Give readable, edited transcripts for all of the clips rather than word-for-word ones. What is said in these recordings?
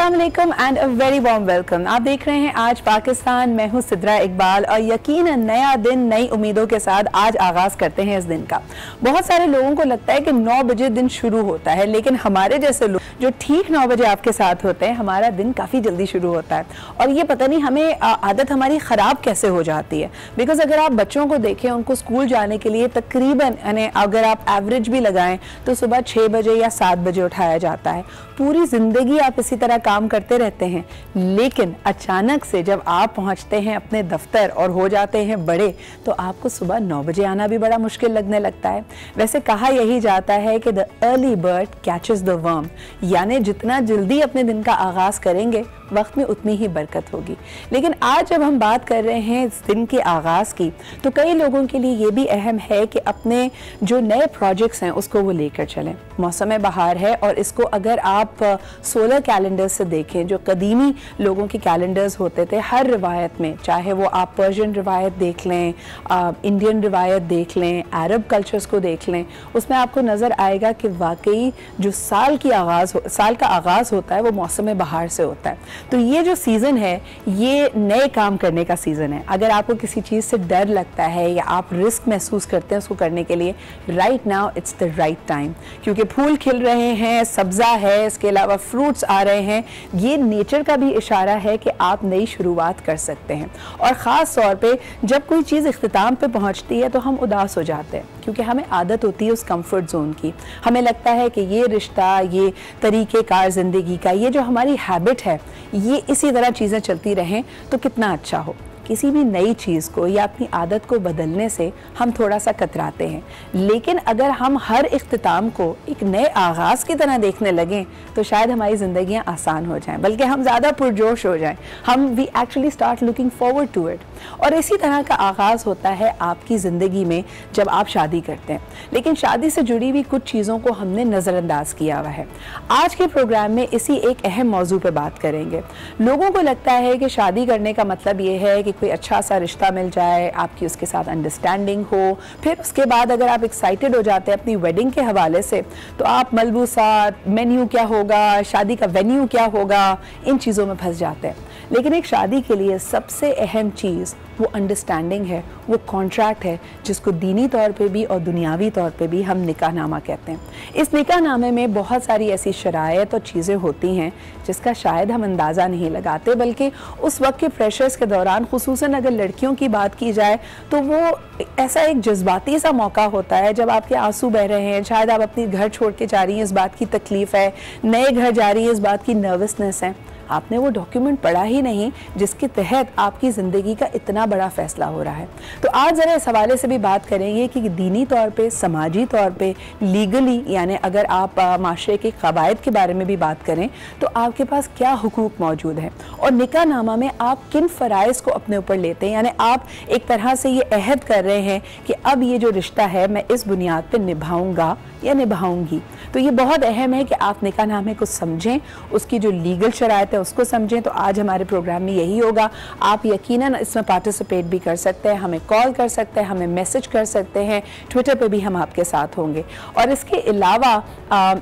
अस्सलाम वालेकुम and a very warm welcome. आप देख रहे हैं आज पाकिस्तान, मैं हूं सिद्रा इकबाल और यकीनन नया दिन नई उम्मीदों के साथ आज आगाज़ करते हैं इस दिन का। बहुत सारे लोगों को लगता है कि 9 बजे दिन शुरू होता है, लेकिन हमारे जैसे लोग जो ठीक 9 बजे आपके साथ होते हैं, हमारा दिन काफ़ी जल्दी शुरू होता है। और ये पता नहीं हमें आदत हमारी ख़राब कैसे हो जाती है। बिकॉज अगर आप बच्चों को देखें, उनको स्कूल जाने के लिए तकरीबन यानी अगर आप एवरेज भी लगाएं तो सुबह 6 बजे या 7 बजे उठाया जाता है। पूरी ज़िंदगी आप इसी तरह काम करते रहते हैं, लेकिन अचानक से जब आप पहुंचते हैं अपने दफ्तर और हो जाते हैं बड़े, तो आपको सुबह 9 बजे आना भी बड़ा मुश्किल लगने लगता है। वैसे कहा यही जाता है कि the early bird catches the worm, यानी जितना जल्दी अपने दिन का आगाज़ करेंगे वक्त में उतनी ही बरकत होगी। लेकिन आज जब हम बात कर रहे हैं इस दिन के आगाज़ की, तो कई लोगों के लिए ये भी अहम है कि अपने जो नए प्रोजेक्ट्स हैं उसको वो लेकर चलें। मौसम बहार है और इसको अगर आप सोलर कैलेंडर्स से देखें, जो कदीमी लोगों के कैलेंडर्स होते थे, हर रिवायत में, चाहे वो आप पर्शियन रिवायत देख लें, इंडियन रिवायत देख लें, अरब कल्चर्स को देख लें, उसमें आपको नज़र आएगा कि वाकई जो साल का आगाज़ होता है वो मौसम बहार से होता है। तो ये जो सीज़न है ये नए काम करने का सीज़न है। अगर आपको किसी चीज़ से डर लगता है या आप रिस्क महसूस करते हैं उसको करने के लिए, right now it's the right time, क्योंकि फूल खिल रहे हैं, सब्ज़ा है, इसके अलावा फ्रूट्स आ रहे हैं। ये नेचर का भी इशारा है कि आप नई शुरुआत कर सकते हैं। और ख़ास तौर पे जब कोई चीज़ इख्तिताम पे पहुंचती है तो हम उदास हो जाते हैं, क्योंकि हमें आदत होती है उस कंफर्ट जोन की। हमें लगता है कि ये रिश्ता, ये तरीक़ेकार ज़िंदगी का, ये जो हमारी हैबिट है, ये इसी तरह चीज़ें चलती रहें तो कितना अच्छा हो। किसी भी नई चीज़ को या अपनी आदत को बदलने से हम थोड़ा सा कतराते हैं, लेकिन अगर हम हर इख्तिताम को एक नए आगाज़ की तरह देखने लगें तो शायद हमारी ज़िंदगियां आसान हो जाएं, बल्कि हम ज़्यादा पुरजोश हो जाएं। हम we actually start looking forward to it. और इसी तरह का आगाज़ होता है आपकी ज़िंदगी में जब आप शादी करते हैं। लेकिन शादी से जुड़ी हुई कुछ चीज़ों को हमने नज़रअंदाज किया हुआ है। आज के प्रोग्राम में इसी एक अहम मौजू पर बात करेंगे। लोगों को लगता है कि शादी करने का मतलब ये है कि कोई अच्छा सा रिश्ता मिल जाए, आपकी उसके साथ अंडरस्टैंडिंग हो, फिर उसके बाद अगर आप एक्साइटेड हो जाते हैं अपनी वेडिंग के हवाले से, तो आप मलबूसात, मेन्यू क्या होगा, शादी का वेन्यू क्या होगा, इन चीज़ों में फंस जाते हैं। लेकिन एक शादी के लिए सबसे अहम चीज़ वो अंडरस्टैंडिंग है, वो कॉन्ट्रैक्ट है, जिसको दीनी तौर पे भी और दुनियावी तौर पे भी हम निकाहनामा कहते हैं। इस निकाहनामे में बहुत सारी ऐसी शराइत और चीज़ें होती हैं जिसका शायद हम अंदाज़ा नहीं लगाते, बल्कि उस वक्त के प्रेशर्स के दौरान, खुसूसन अगर लड़कियों की बात की जाए, तो वो ऐसा एक जज्बाती सा मौका होता है जब आपके आंसू बह रहे हैं, शायद आप अपनी घर छोड़ के जा रही हैं, इस बात की तकलीफ़ है, नए घर जा रही है, इस बात की नर्वसनेस है। आपने वो डॉक्यूमेंट पढ़ा ही नहीं जिसके तहत आपकी ज़िंदगी का इतना बड़ा फैसला हो रहा है। तो आज ज़रा इस हवाले से भी बात करेंगे कि दीनी तौर पे, समाजी तौर पे, लीगली, यानी अगर आप माशरे के क़वायद के बारे में भी बात करें तो आपके पास क्या हुकूक मौजूद हैं, और निकाहनामा में आप किन फ़राइज़ को अपने ऊपर लेते हैं। यानी आप एक तरह से ये अहद कर रहे हैं कि अब ये जो रिश्ता है मैं इस बुनियाद पर निभाऊँगा या निभाऊँगी। तो ये बहुत अहम है कि आप निकाहनामे को समझें, उसकी जो लीगल शराइत है उसको समझें। तो आज हमारे प्रोग्राम में यही होगा। आप यकीनन इसमें पार्टिसिपेट भी कर सकते हैं, हमें कॉल कर सकते हैं, हमें मैसेज कर सकते हैं, ट्विटर पे भी हम आपके साथ होंगे। और इसके अलावा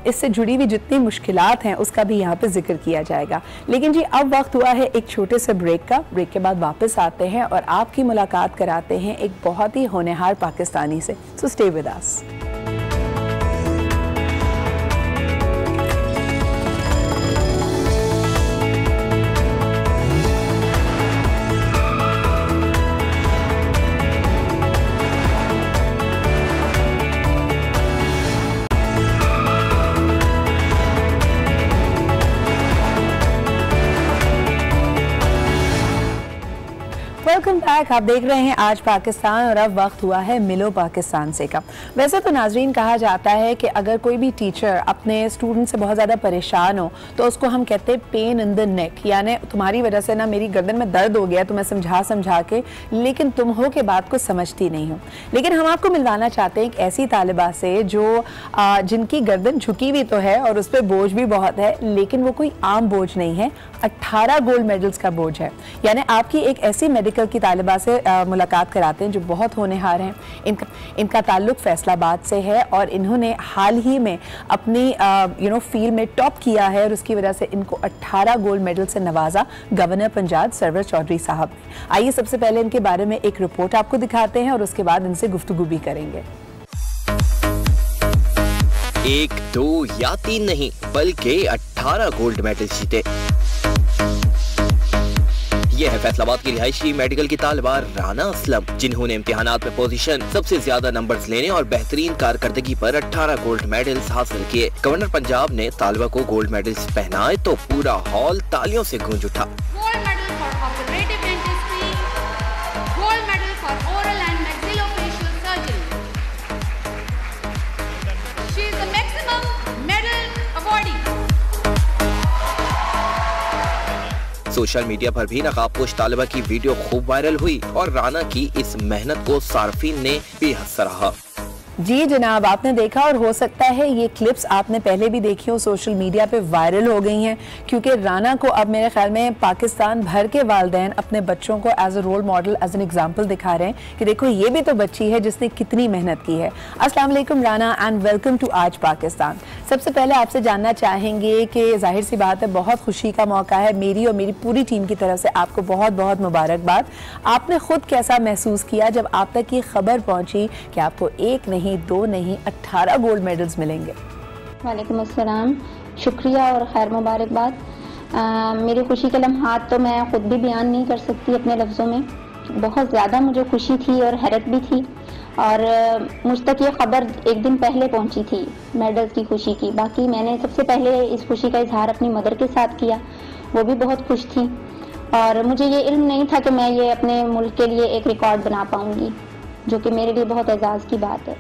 इससे जुड़ी हुई जितनी मुश्किलात हैं उसका भी यहाँ पे जिक्र किया जाएगा। लेकिन जी अब वक्त हुआ है एक छोटे से ब्रेक का। ब्रेक के बाद वापस आते हैं और आपकी मुलाकात कराते हैं एक बहुत ही होनहार पाकिस्तानी से। So stay with us. Welcome back. आप देख रहे हैं आज पाकिस्तान और अब वक्त हुआ है मिलो पाकिस्तान से का। वैसे तो नाजरीन कहा जाता है कि अगर कोई भी टीचर अपने स्टूडेंट से बहुत ज़्यादा परेशान हो तो उसको हम कहते हैं पेन इन द नेक, यानी तुम्हारी वजह से ना मेरी गर्दन में दर्द हो गया, तो मैं समझा के, लेकिन तुम हो के बात को समझती नहीं हो। लेकिन हम आपको मिलवाना चाहते हैं एक ऐसी तालिबा से जो जिनकी गर्दन झुकी हुई तो है और उस पर बोझ भी बहुत है, लेकिन वो कोई आम बोझ नहीं है, 18 गोल्ड मेडल्स का बोझ है। यानी आपकी एक ऐसी मेडिकल की तालिबा शहंशाह से मुलाकात कराते हैं जो बहुत होनहार हैं। इनका ताल्लुक फैसलाबाद से है और इन्होंने हाल ही में अपनी फील्ड में टॉप किया है और उसकी वजह से इनको 18 गोल्ड मेडल से नवाजा गवर्नर पंजाब सरवर चौधरी साहब ने। आइए सबसे पहले इनके बारे में एक रिपोर्ट आपको दिखाते हैं और उसके बाद इनसे गुफ्तगू भी करेंगे। 1, 2 या 3 नहीं बल्कि 18 गोल्ड मेडल जीते। यह है फैसलाबाद की रिहायशी मेडिकल की तालिबा राना असलम, जिन्होंने इम्तिहानात में पोजीशन सबसे ज्यादा नंबर्स लेने और बेहतरीन कारकर्दगी पर 18 गोल्ड मेडल्स हासिल किए। गवर्नर पंजाब ने तालिबा को गोल्ड मेडल्स पहनाए तो पूरा हॉल तालियों से गूंज उठा। Gold medal for operative dentistry, gold medal for oral and maxillofacial surgery. She is the maximum medal awardee. Social media पर भी नकाबपोश तालिबा की वीडियो खूब वायरल हुई और राना की इस मेहनत को सार्फिन ने बेहद सराहा। जी जनाब, आपने देखा और हो सकता है ये क्लिप्स आपने पहले भी देखी हो, सोशल मीडिया पे वायरल हो गई हैं क्योंकि राना को अब मेरे ख्याल में पाकिस्तान भर के वालिदैन अपने बच्चों को as a role model, as an example दिखा रहे हैं कि देखो ये भी तो बच्ची है जिसने कितनी मेहनत की है। अस्सलाम वालेकुम राना एंड वेलकम टू आज पाकिस्तान। सबसे पहले आपसे जानना चाहेंगे कि जाहिर सी बात है बहुत खुशी का मौका है, मेरी और मेरी पूरी टीम की तरफ से आपको बहुत बहुत मुबारकबाद। आपने खुद कैसा महसूस किया जब आप तक ये खबर पहुंची कि आपको एक नहीं 2 नहीं 18 गोल्ड मेडल्स मिलेंगे? वालेकुम अस्सलाम, शुक्रिया और खैर मुबारकबाद। मेरी खुशी के लम्हात तो मैं ख़ुद भी बयान नहीं कर सकती अपने लफ्ज़ों में। बहुत ज़्यादा मुझे खुशी थी और हैरत भी थी और मुझ तक ये ख़बर एक दिन पहले पहुंची थी मेडल्स की खुशी की। बाकी मैंने सबसे पहले इस खुशी का इजहार अपनी मदर के साथ किया, वो भी बहुत खुश थी और मुझे ये इल्म नहीं था कि मैं ये अपने मुल्क के लिए एक रिकॉर्ड बना पाऊँगी, जो कि मेरे लिए बहुत एजाज़ की बात है।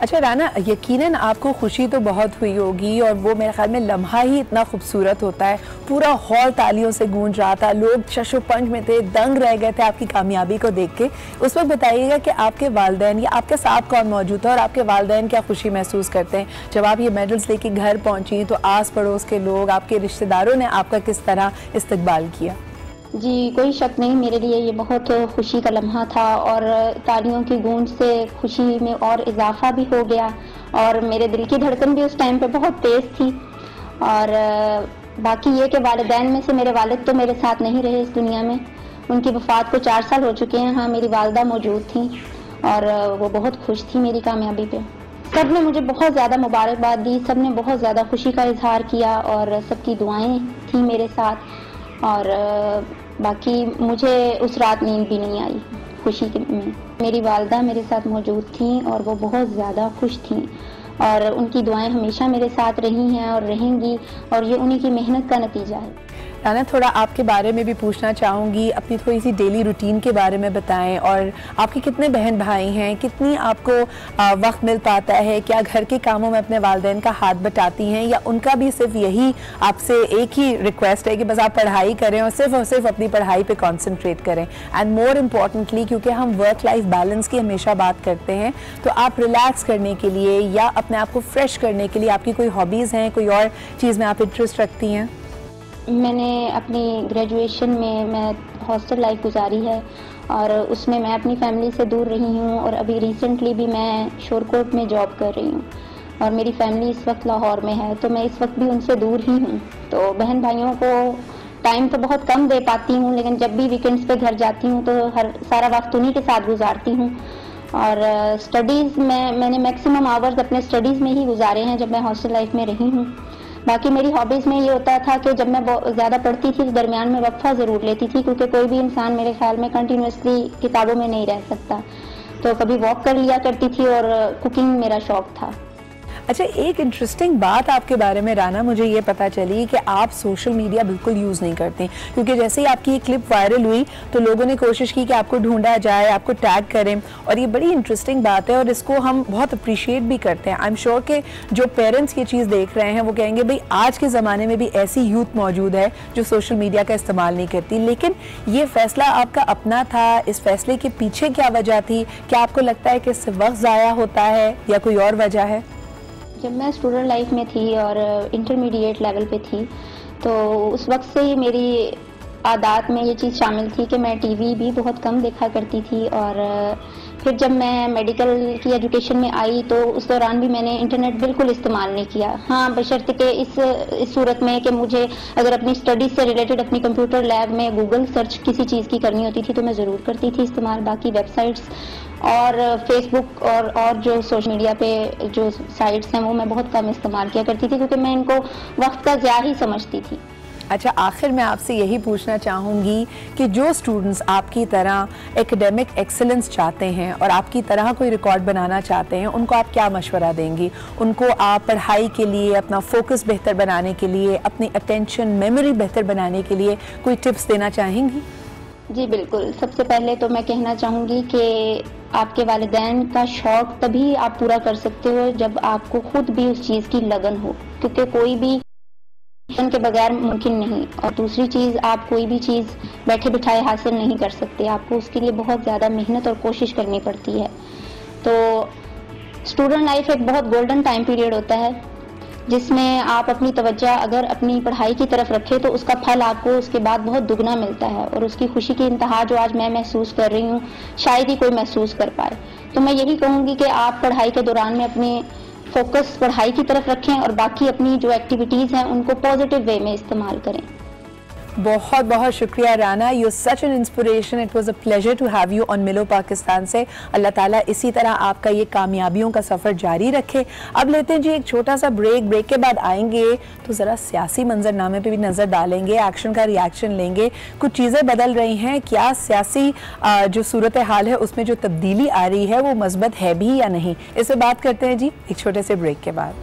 अच्छा राना, यकीनन आपको खुशी तो बहुत हुई होगी और वो मेरे ख्याल में लम्हा ही इतना खूबसूरत होता है। पूरा हॉल तालियों से गूंज रहा था, लोग शशोपंज में थे, दंग रह गए थे आपकी कामयाबी को देख के। उस वक्त बताइएगा कि आपके वालिदैन या आपके साथ कौन मौजूद था और आपके वालिदैन क्या खुशी महसूस करते हैं जब आप ये मेडल्स लेके घर पहुंची, तो आस पड़ोस के लोग, आपके रिश्तेदारों ने आपका किस तरह इस्तकबाल किया? जी कोई शक नहीं, मेरे लिए ये बहुत खुशी का लम्हा था और तालियों की गूंज से खुशी में और इजाफा भी हो गया और मेरे दिल की धड़कन भी उस टाइम पे बहुत तेज़ थी। और बाकी ये कि वालिदैन में से मेरे वालिद तो मेरे साथ नहीं रहे इस दुनिया में, उनकी वफ़ात को 4 साल हो चुके हैं। हाँ, मेरी वालदा मौजूद थी और वो बहुत खुश थी मेरी कामयाबी पे। सब ने मुझे बहुत ज़्यादा मुबारकबाद दी, सब ने बहुत ज़्यादा खुशी का इजहार किया और सबकी दुआएँ थी मेरे साथ। और बाकी मुझे उस रात नींद भी नहीं आई खुशी में। मेरी वालदा मेरे साथ मौजूद थी और वो बहुत ज़्यादा खुश थी और उनकी दुआएं हमेशा मेरे साथ रही हैं और रहेंगी और ये उन्हीं की मेहनत का नतीजा है। राना, थोड़ा आपके बारे में भी पूछना चाहूँगी, अपनी थोड़ी सी डेली रूटीन के बारे में बताएं और आपके कितने बहन भाई हैं, कितनी आपको वक्त मिल पाता है, क्या घर के कामों में अपने वालिदैन का हाथ बटाती हैं या उनका भी सिर्फ यही आपसे एक ही रिक्वेस्ट है कि बस आप पढ़ाई करें और सिर्फ अपनी पढ़ाई पे कंसंट्रेट करें? एंड मोर इम्पॉर्टेंटली, क्योंकि हम वर्क लाइफ बैलेंस की हमेशा बात करते हैं, तो आप रिलैक्स करने के लिए या अपने आप को फ्रेश करने के लिए आपकी कोई हॉबीज़ हैं, कोई और चीज़ में आप इंटरेस्ट रखती हैं? मैंने अपनी ग्रेजुएशन में मैं हॉस्टल लाइफ गुजारी है और उसमें मैं अपनी फैमिली से दूर रही हूँ और अभी रिसेंटली भी मैं शोरकोट में जॉब कर रही हूँ और मेरी फैमिली इस वक्त लाहौर में है, तो मैं इस वक्त भी उनसे दूर ही हूँ। तो बहन भाइयों को टाइम तो बहुत कम दे पाती हूँ, लेकिन जब भी वीकेंड्स पे घर जाती हूँ तो सारा वक्त उन्हीं के साथ गुजारती हूँ। और स्टडीज़ में मैंने मैक्सिमम आवर्स अपने स्टडीज़ में ही गुजारे हैं जब मैं हॉस्टल लाइफ में रही हूँ। बाकी मेरी हॉबीज़ में ये होता था कि जब मैं ज़्यादा पढ़ती थी तो दरमियान में वक्फा ज़रूर लेती थी, क्योंकि कोई भी इंसान मेरे ख्याल में कंटिन्यूसली किताबों में नहीं रह सकता। तो कभी वॉक कर लिया करती थी और कुकिंग मेरा शौक़ था। अच्छा, एक इंटरेस्टिंग बात आपके बारे में राना मुझे ये पता चली कि आप सोशल मीडिया बिल्कुल यूज़ नहीं करते, क्योंकि जैसे ही आपकी ये क्लिप वायरल हुई तो लोगों ने कोशिश की कि आपको ढूंढा जाए, आपको टैग करें, और ये बड़ी इंटरेस्टिंग बात है और इसको हम बहुत अप्रिशिएट भी करते हैं। आई एम श्योर कि जो पेरेंट्स ये चीज़ देख रहे हैं वो कहेंगे भाई आज के ज़माने में भी ऐसी यूथ मौजूद है जो सोशल मीडिया का इस्तेमाल नहीं करती। लेकिन ये फैसला आपका अपना था, इस फैसले के पीछे क्या वजह थी? क्या आपको लगता है कि इससे वक्त ज़ाया होता है या कोई और वजह है? जब मैं स्टूडेंट लाइफ में थी और इंटरमीडिएट लेवल पे थी, तो उस वक्त से ही मेरी आदत में ये चीज़ शामिल थी कि मैं टीवी भी बहुत कम देखा करती थी। और फिर जब मैं मेडिकल की एजुकेशन में आई तो उस दौरान भी मैंने इंटरनेट बिल्कुल इस्तेमाल नहीं किया। हाँ, बशर्ते कि इस सूरत में कि मुझे अगर अपनी स्टडीज़ से रिलेटेड अपनी कंप्यूटर लैब में गूगल सर्च किसी चीज़ की करनी होती थी तो मैं ज़रूर करती थी इस्तेमाल। बाकी वेबसाइट्स और फेसबुक और जो सोशल मीडिया पे जो साइट्स हैं वो मैं बहुत कम इस्तेमाल किया करती थी, क्योंकि मैं इनको वक्त का ज़िया ही समझती थी। अच्छा, आखिर में आपसे यही पूछना चाहूँगी कि जो स्टूडेंट्स आपकी तरह एकेडमिक एक्सेलेंस चाहते हैं और आपकी तरह कोई रिकॉर्ड बनाना चाहते हैं, उनको आप क्या मशवरा देंगी? उनको आप पढ़ाई के लिए, अपना फोकस बेहतर बनाने के लिए, अपनी अटेंशन मेमोरी बेहतर बनाने के लिए कोई टिप्स देना चाहेंगी? जी बिल्कुल। सबसे पहले तो मैं कहना चाहूँगी कि आपके वालिदैन का शौक़ तभी आप पूरा कर सकते हो जब आपको खुद भी उस चीज़ की लगन हो, क्योंकि कोई भी लगन के बगैर मुमकिन नहीं। और दूसरी चीज़, आप कोई भी चीज़ बैठे बिठाए हासिल नहीं कर सकते, आपको उसके लिए बहुत ज़्यादा मेहनत और कोशिश करनी पड़ती है। तो स्टूडेंट लाइफ एक बहुत गोल्डन टाइम पीरियड होता है जिसमें आप अपनी तवज्जो अगर अपनी पढ़ाई की तरफ रखें तो उसका फल आपको उसके बाद बहुत दुगना मिलता है, और उसकी खुशी की इंतहा जो आज मैं महसूस कर रही हूँ शायद ही कोई महसूस कर पाए। तो मैं यही कहूँगी कि आप पढ़ाई के दौरान में अपने फोकस पढ़ाई की तरफ रखें और बाकी अपनी जो एक्टिविटीज़ हैं उनको पॉजिटिव वे में इस्तेमाल करें। बहुत बहुत शुक्रिया Rana, you such an inspiration. It was a pleasure to have you on Milo Pakistan से। अल्लाह ताला इसी तरह आपका ये कामयाबियों का सफ़र जारी रखे। अब लेते हैं जी एक छोटा सा ब्रेक के बाद आएंगे तो ज़रा सियासी मंजरनामे पे भी नज़र डालेंगे, एक्शन का रिएक्शन लेंगे। कुछ चीज़ें बदल रही हैं, क्या सियासी जो सूरत हाल है उसमें जो तब्दीली आ रही है वो मस्बत है भी या नहीं, इससे बात करते हैं जी एक छोटे से ब्रेक के बाद।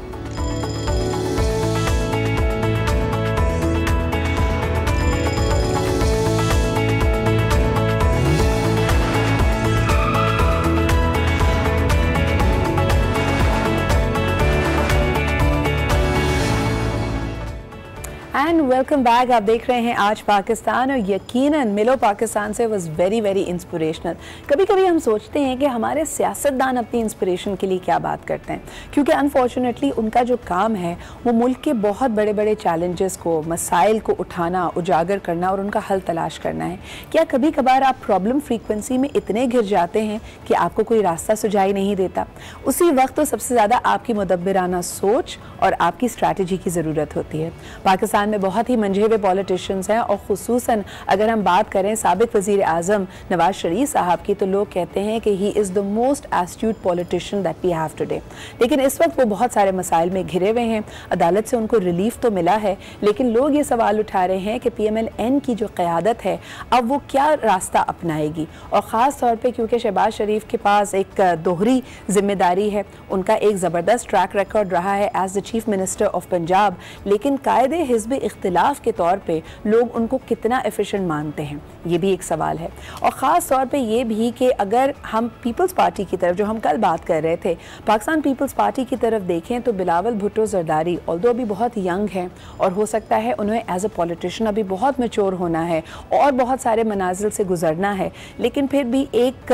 And welcome back. आप देख रहे हैं आज पाकिस्तान, और यकीनन मिलो पाकिस्तान से वाज वेरी वेरी इंस्पिरेशनल। कभी कभी हम सोचते हैं कि हमारे सियासतदान अपनी इंस्पिरेशन के लिए क्या बात करते हैं, क्योंकि अनफॉर्चुनेटली उनका जो काम है वो मुल्क के बहुत बड़े बड़े चैलेंजेस को, मसाइल को उठाना, उजागर करना और उनका हल तलाश करना है। क्या कभी कभार आप प्रॉब्लम फ्रीक्वेंसी में इतने घिर जाते हैं कि आपको कोई रास्ता सुझाई नहीं देता? उसी वक्त तो सबसे ज़्यादा आपकी मुदब्बिराना सोच और आपकी स्ट्रैटेजी की ज़रूरत होती है। पाकिस्तान में बहुत ही मंझे हुए पॉलिटिशियंस हैं, और खुसूसन अगर हम बात करें साबिक वज़ीर आज़म नवाज शरीफ साहब की, तो लोग कहते हैं कि he is the most astute politician that we have today. लेकिन इस वक्त वो बहुत सारे मसाइल में घिरे हुए हैं। अदालत से उनको रिलीफ तो मिला है, लेकिन लोग ये सवाल उठा रहे हैं कि PMLN की जो क़यादत है अब वो क्या रास्ता अपनाएगी। और ख़ास तौर पर क्योंकि शहबाज शरीफ के पास एक दोहरी जिम्मेदारी है, उनका एक ज़बरदस्त ट्रैक रिकॉर्ड रहा है as the chief minister of Punjab, लेकिन कायदे हिज़्ब इख्तिलाफ के तौर पे लोग उनको कितना एफिशिएंट मानते हैं, ये भी एक सवाल है। और ख़ास तौर पे ये भी कि अगर हम पीपल्स पार्टी की तरफ, जो हम कल बात कर रहे थे, पाकिस्तान पीपल्स पार्टी की तरफ देखें तो बिलावल भुट्टो जरदारी ऑल्दो अभी बहुत यंग हैं और हो सकता है उन्हें एज अ पॉलिटिशियन अभी बहुत मैच्योर होना है और बहुत सारे मनाजिल से गुजरना है, लेकिन फिर भी एक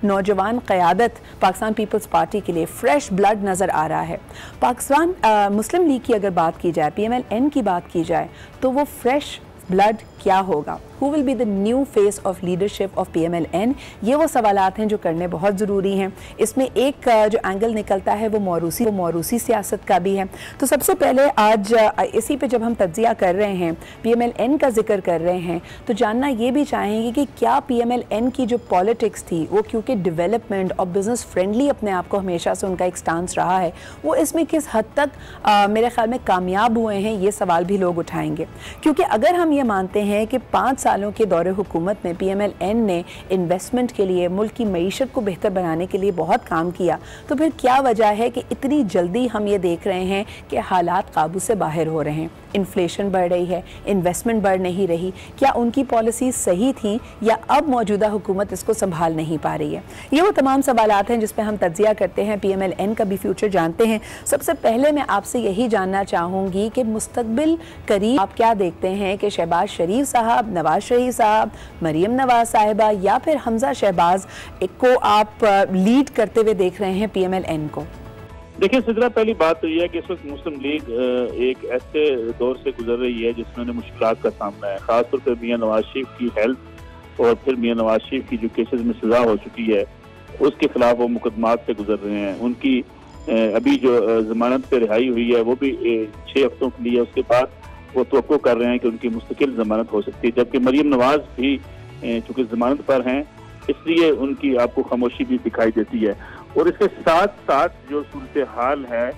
नौजवान क़यादत पाकिस्तान पीपल्स पार्टी के लिए फ्रेश ब्लड नज़र आ रहा है। पाकिस्तान मुस्लिम लीग की अगर बात की जाए, PMLN की बात की जाए, तो वो फ्रेश ब्लड क्या होगा? Who will be the new face of leadership of PMLN? ये वो सवालात हैं जो करने बहुत ज़रूरी हैं। इसमें एक जो एंगल निकलता है वो मौरूसी सियासत का भी है। तो सबसे पहले आज इसी पे जब हम तज्जिया कर रहे हैं, PMLN का जिक्र कर रहे हैं, तो जानना ये भी चाहेंगे कि क्या PMLN की जो पॉलिटिक्स थी वो, क्योंकि डेवलपमेंट और बिज़नेस फ्रेंडली अपने आप को हमेशा से उनका एक स्टांस रहा है, वो इसमें किस हद तक मेरे ख्याल में कामयाब हुए हैं, ये सवाल भी लोग उठाएंगे। क्योंकि अगर हम ये मानते हैं कि 5 सालों के दौरे हुकूमत में PMLN ने इन्वेस्टमेंट के लिए, मुल्क की मईशत को बेहतर बनाने के लिए बहुत काम किया, तो फिर क्या वजह है कि इतनी जल्दी हम ये देख रहे हैं कि हालात काबू से बाहर हो रहे हैं? इन्फ्लेशन बढ़ रही है, इन्वेस्टमेंट बढ़ नहीं रही। क्या उनकी पॉलिसी सही थी या अब मौजूदा हुकूमत इसको संभाल नहीं पा रही है? ये वो तमाम सवालात हैं जिस पे हम तज्जिया करते हैं, PMLN का भी फ्यूचर जानते हैं। सबसे पहले मैं आपसे यही जानना चाहूँगी कि मुस्तकबिल करीब आप क्या देखते हैं कि शहबाज शरीफ साहब, नवाज शरीफ साहब, मरीम नवाज साहिबा या फिर हमजा शहबाज को आप लीड करते हुए देख रहे हैं PMLN को? देखिए सिद्रा, पहली बात तो यह है कि इस वक्त मुस्लिम लीग एक ऐसे दौर से गुजर रही है जिसमें उन्हें मुश्किलात का सामना है। खासतौर पर मियां नवाज शरीफ की हेल्थ और फिर मियां नवाज शरीफ की जो केसेस में सजा हो चुकी है उसके खिलाफ वो मुकदमात से गुजर रहे हैं। उनकी अभी जो जमानत पे रिहाई हुई है वो भी 6 हफ्तों के लिए, उसके बाद वो तवक्को कर रहे हैं कि उनकी मुस्तकिल जमानत हो सकती है। जबकि मरियम नवाज भी चूंकि जमानत पर हैं इसलिए उनकी आपको खामोशी भी दिखाई देती है। और इसके साथ साथ जो सूरत हाल है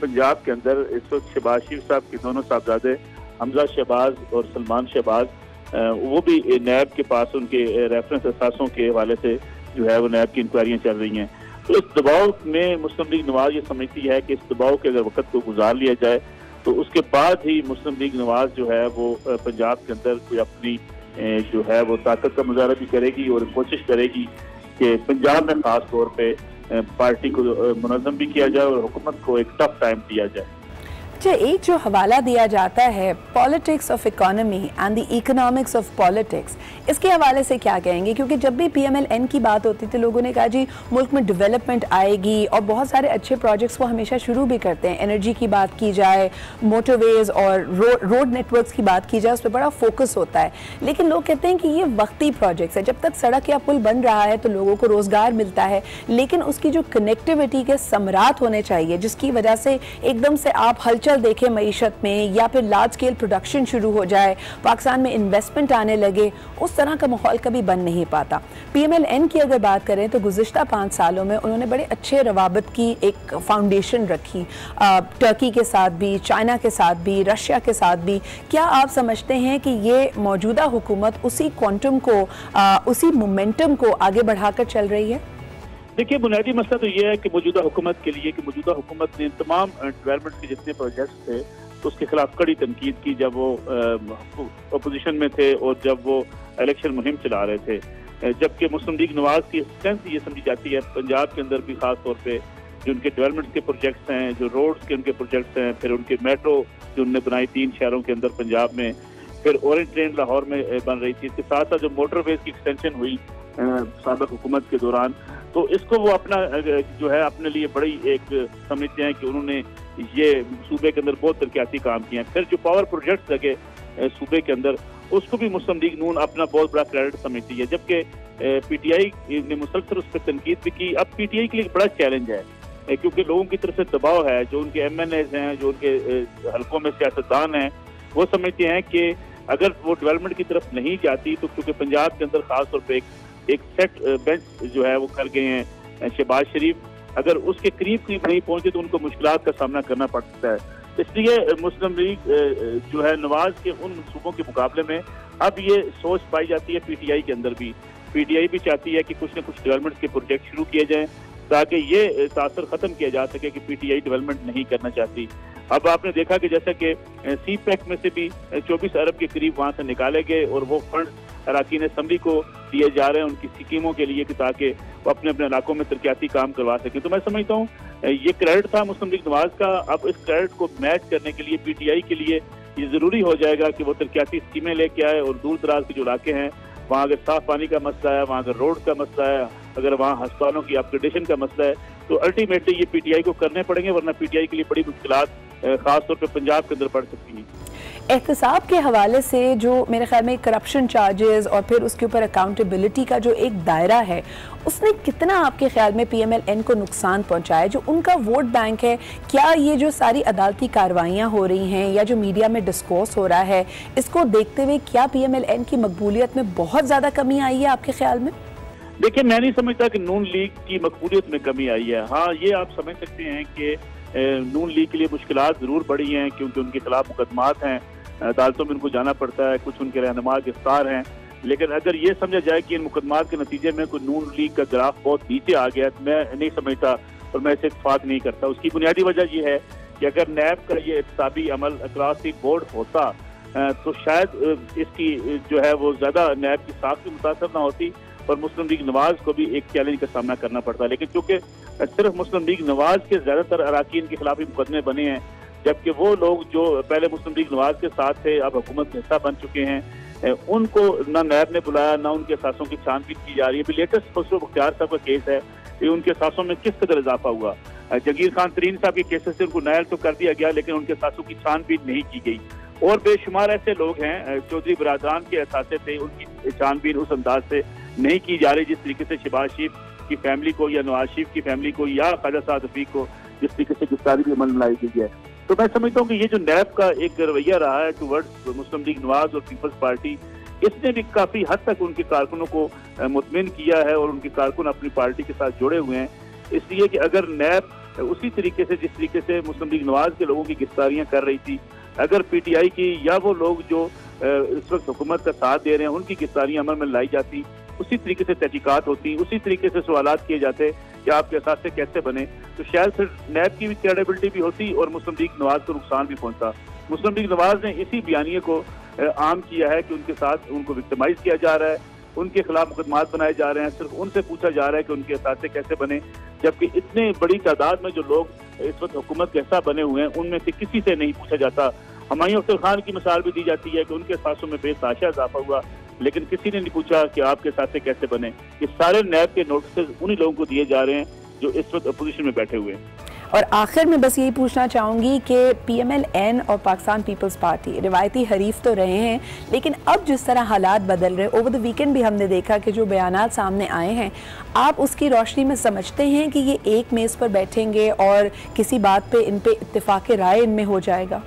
पंजाब के अंदर इस वक्त शहबाज शरीफ साहब के दोनों साहबजादे हमजा शहबाज और सलमान शहबाज वो भी नैब के पास उनके रेफरेंस असासों के हवाले से जो है वो नैब की इंक्वायरियां चल रही हैं। तो इस दबाव में मुस्लिम लीग नवाज ये समझती है कि इस दबाव के अगर वक्त को गुजार लिया जाए तो उसके बाद ही मुस्लिम लीग नवाज जो है वो पंजाब के अंदर कोई अपनी जो है वो ताकत का मुजाहरा भी करेगी और कोशिश करेगी कि पंजाब में खास तौर पे पार्टी को मुनज़्ज़म भी किया जाए और हुकूमत को एक टफ टाइम दिया जाए। अच्छा, एक जो हवाला दिया जाता है politics of economy and the economics of politics, इसके हवाले से क्या कहेंगे? क्योंकि जब भी PMLN की बात होती थी लोगों ने कहा जी मुल्क में डेवलपमेंट आएगी और बहुत सारे अच्छे प्रोजेक्ट्स वो हमेशा शुरू भी करते हैं। एनर्जी की बात की जाए, मोटरवेज और रोड नेटवर्क्स की बात की जाए, उस पर बड़ा फोकस होता है। लेकिन लोग कहते हैं कि ये वक्ती प्रोजेक्ट्स है, जब तक सड़क या पुल बन रहा है तो लोगों को रोज़गार मिलता है, लेकिन उसकी जो कनेक्टिविटी के समरात होने चाहिए जिसकी वजह से एकदम से आप हलचल देखें मईशत में या फिर लार्ज स्केल प्रोडक्शन शुरू हो जाए, पाकिस्तान में इन्वेस्टमेंट आने लगे, उस तरह का माहौल कभी बन नहीं पाता। PMLN की अगर बात करें तो गुज़िश्ता 5 सालों में उन्होंने बड़े अच्छे रवाबत की एक फाउंडेशन रखी, टर्की के साथ भी, चाइना के साथ भी, रशिया के साथ भी। क्या आप समझते हैं कि ये मौजूदा हुकूमत उसी क्वांटम को, उसी मोमेंटम को आगे बढ़ाकर चल रही है? देखिए, बुनियादी मसला तो ये है कि मौजूदा हुकूमत के लिए कि मौजूदा हुकूमत ने तमाम डेवलपमेंट के जितने प्रोजेक्ट्स थे तो उसके खिलाफ कड़ी तनकीद की जब वो अपोजिशन में थे और जब वो इलेक्शन मुहिम चला रहे थे। जबकि मुस्लिम लीग नवाज की स्ट्रेंथ ये समझी जाती है पंजाब के अंदर भी खास तौर पे जो उनके डेवलपमेंट के प्रोजेक्ट्स हैं, जो रोड्स के उनके प्रोजेक्ट्स हैं, फिर उनके मेट्रो जो उन्होंने बनाई 3 शहरों के अंदर पंजाब में, फिर ऑरेंज ट्रेन लाहौर में बन रही थी, इसके साथ साथ जो मोटरवेज की एक्सटेंशन हुई साबिक हुकूमत के दौरान, तो इसको वो अपना जो है अपने लिए बड़ी एक समझते हैं कि उन्होंने ये सूबे के अंदर बहुत तरक्याती काम किए हैं। फिर जो पावर प्रोजेक्ट्स लगे सूबे के अंदर उसको भी मुस्लिम लीग नून अपना बहुत बड़ा क्रेडिट समझती है। जबकि PTI ने मुसलसल उस पर तनकीद भी की। अब PTI के लिए एक बड़ा चैलेंज है क्योंकि लोगों की तरफ से दबाव है, जो उनके MNAs हैं, जो उनके हलकों में सियासतदान हैं, वो समझते हैं कि अगर वो डेवलपमेंट की तरफ नहीं जाती तो क्योंकि पंजाब के अंदर खास तौर पर एक सेट बेंच जो है वो कर गए हैं शहबाज शरीफ, अगर उसके करीब नहीं पहुंचे तो उनको मुश्किलात का सामना करना पड़ सकता है। इसलिए मुस्लिम लीग जो है नवाज के उन मनसूबों के मुकाबले में अब ये सोच पाई जाती है PTI के अंदर भी। PTI भी चाहती है कि कुछ न कुछ डेवलपमेंट के प्रोजेक्ट शुरू किए जाएं ताकि ये तासर खत्म किया जा सके कि PTI डेवलपमेंट नहीं करना चाहती। अब आपने देखा कि जैसा कि CPEC में से भी 24 अरब के करीब वहाँ से निकाले गए और वो फंड अराकीन असम्बली को दिए जा रहे हैं उनकी स्कीमों के लिए कि ताकि वो अपने अपने इलाकों में तरक्याती काम करवा सकें। तो मैं समझता हूँ ये क्रेडिट था मुस्लिम लीग नवाज का। अब इस क्रेडिट को मैच करने के लिए PTI के लिए ये ज़रूरी हो जाएगा कि वो तरक्याती स्कीमें लेके आए और दूर दराज के जो इलाके हैं वहाँ अगर साफ पानी का मसला है, वहाँ अगर रोड का मसला है, अगर वहाँ अस्पतालों की अपग्रेडेशन का मसला है, तो अल्टीमेटली ये PTI को करने पड़ेंगे, वरना PTI के लिए बड़ी मुश्किलात खास तौर पे पंजाब के अंदर पड़ सकती हैं। एहतसाब के हवाले से जो मेरे ख्याल में करप्शन चार्जेस और फिर उसके ऊपर अकाउंटेबिलिटी का जो एक दायरा है उसने कितना आपके ख्याल में PMLN को नुकसान पहुंचाया? जो उनका वोट बैंक है, क्या ये जो सारी अदालती कार्रवाइयाँ हो रही हैं या जो मीडिया में डिस्कोर्स हो रहा है, इसको देखते हुए क्या PMLN की मकबूलियत में बहुत ज़्यादा कमी आई है आपके ख्याल में? देखिए, मैं नहीं समझता कि नून लीग की मकबूलियत में कमी आई है। हाँ, ये आप समझ सकते हैं कि नून लीग के लिए मुश्किलात ज़रूर बढ़ी हैं क्योंकि उनके खिलाफ मुकदमात हैं, अदालतों में उनको जाना पड़ता है, कुछ उनके रहनुमा गिरफ्तार हैं। लेकिन अगर ये समझा जाए कि इन मुकदमात के नतीजे में कोई नून लीग का ग्राफ बहुत नीचे आ गया तो मैं नहीं समझता और मैं इसे इत्तेफाक नहीं करता। उसकी बुनियादी वजह ये है कि अगर नैब का ये इत्तेसाबी अमल अक्रॉस द बोर्ड होता तो शायद इसकी जो है वो ज़्यादा नैब की साख से मुतासर ना होती और मुस्लिम लीग नवाज को भी एक चैलेंज का सामना करना पड़ता। लेकिन चूंकि सिर्फ मुस्लिम लीग नवाज के ज़्यादातर अराकीन के खिलाफ ही मुकदमे बने हैं, जबकि वो लोग जो पहले मुस्लिम लीग नवाज के साथ थे अब हुकूमत का हिस्सा बन चुके हैं, उनको ना नैब ने बुलाया, ना उनके असासों की छानबीन की जा रही है। अभी लेटेस्ट खुसरो बख्तियार साहब का केस है, ये उनके असासों में किस कदर इजाफा हुआ। जगीर खान तरीन साहब के केसेस से उनको नायल तो कर दिया गया, लेकिन उनके सासों की छानबीन नहीं की गई। और बेशुमार ऐसे लोग हैं चौधरी बरादरान के असासे थे, उनकी छानबीन उस अंदाज से नहीं की जा रही जिस तरीके से शहबाज शरीफ की फैमिली को या नवाज शरीफ की फैमिली को या ख्वाजा साद रफीक को जिस तरीके से गिरफ्तारी भी अमल में लाई गई है। तो मैं समझता हूँ कि ये जो नैब का एक रवैया रहा है टुवर्ड्स मुस्लिम लीग नवाज और पीपल्स पार्टी, इसने भी काफी हद तक उनके कारकुनों को मुतमिन किया है और उनके कारकुन अपनी पार्टी के साथ जुड़े हुए हैं। इसलिए कि अगर नैब उसी तरीके से जिस तरीके से मुस्लिम लीग नवाज के लोगों की गिरफ्तारियां कर रही थी, अगर पीटीआई की या वो लोग जो इस वक्त हुकूमत का साथ दे रहे हैं उनकी गिरफ्तारियां अमल में लाई जाती, उसी तरीके से तहकीकात होती, उसी तरीके से सवालात किए जाते कि आपके असासे कैसे बने, तो शायद फिर नैब की भी क्रेडिबिलिटी भी होती और मुस्लिम लीग नवाज को नुकसान भी पहुंचता। मुस्लिम लीग नवाज ने इसी बयानिए को आम किया है कि उनके साथ उनको विक्टिमाइज किया जा रहा है, उनके खिलाफ मुकदमात बनाए जा रहे हैं, सिर्फ उनसे पूछा जा रहा है कि उनके असासे कैसे बने, जबकि इतने बड़ी तादाद में जो लोग इस वक्त हुकूमत के हिस्सा बने हुए हैं उनमें से किसी से नहीं पूछा जाता। हुमायूं अख्तर खान की मिसाल भी दी जाती है कि उनके सासों में बेतहाशा इजाफा हुआ, लेकिन किसी ने नहीं पूछा कि आपके सासे कैसे बने। ये सारे नैब के नोटिस उन्हीं लोगों को दिए जा रहे हैं जो इस वक्त अपोजिशन में बैठे हुए हैं। और आखिर में बस यही पूछना चाहूँगी कि PMLN और पाकिस्तान पीपल्स पार्टी रिवायती हरीफ तो रहे हैं, लेकिन अब जिस तरह हालात बदल रहे, ओवर द वीकेंड भी हमने देखा कि जो बयानात सामने आए हैं, आप उसकी रोशनी में समझते हैं कि ये एक मेज़ पर बैठेंगे और किसी बात पे इन पे इत्तेफाक राय इनमें हो जाएगा?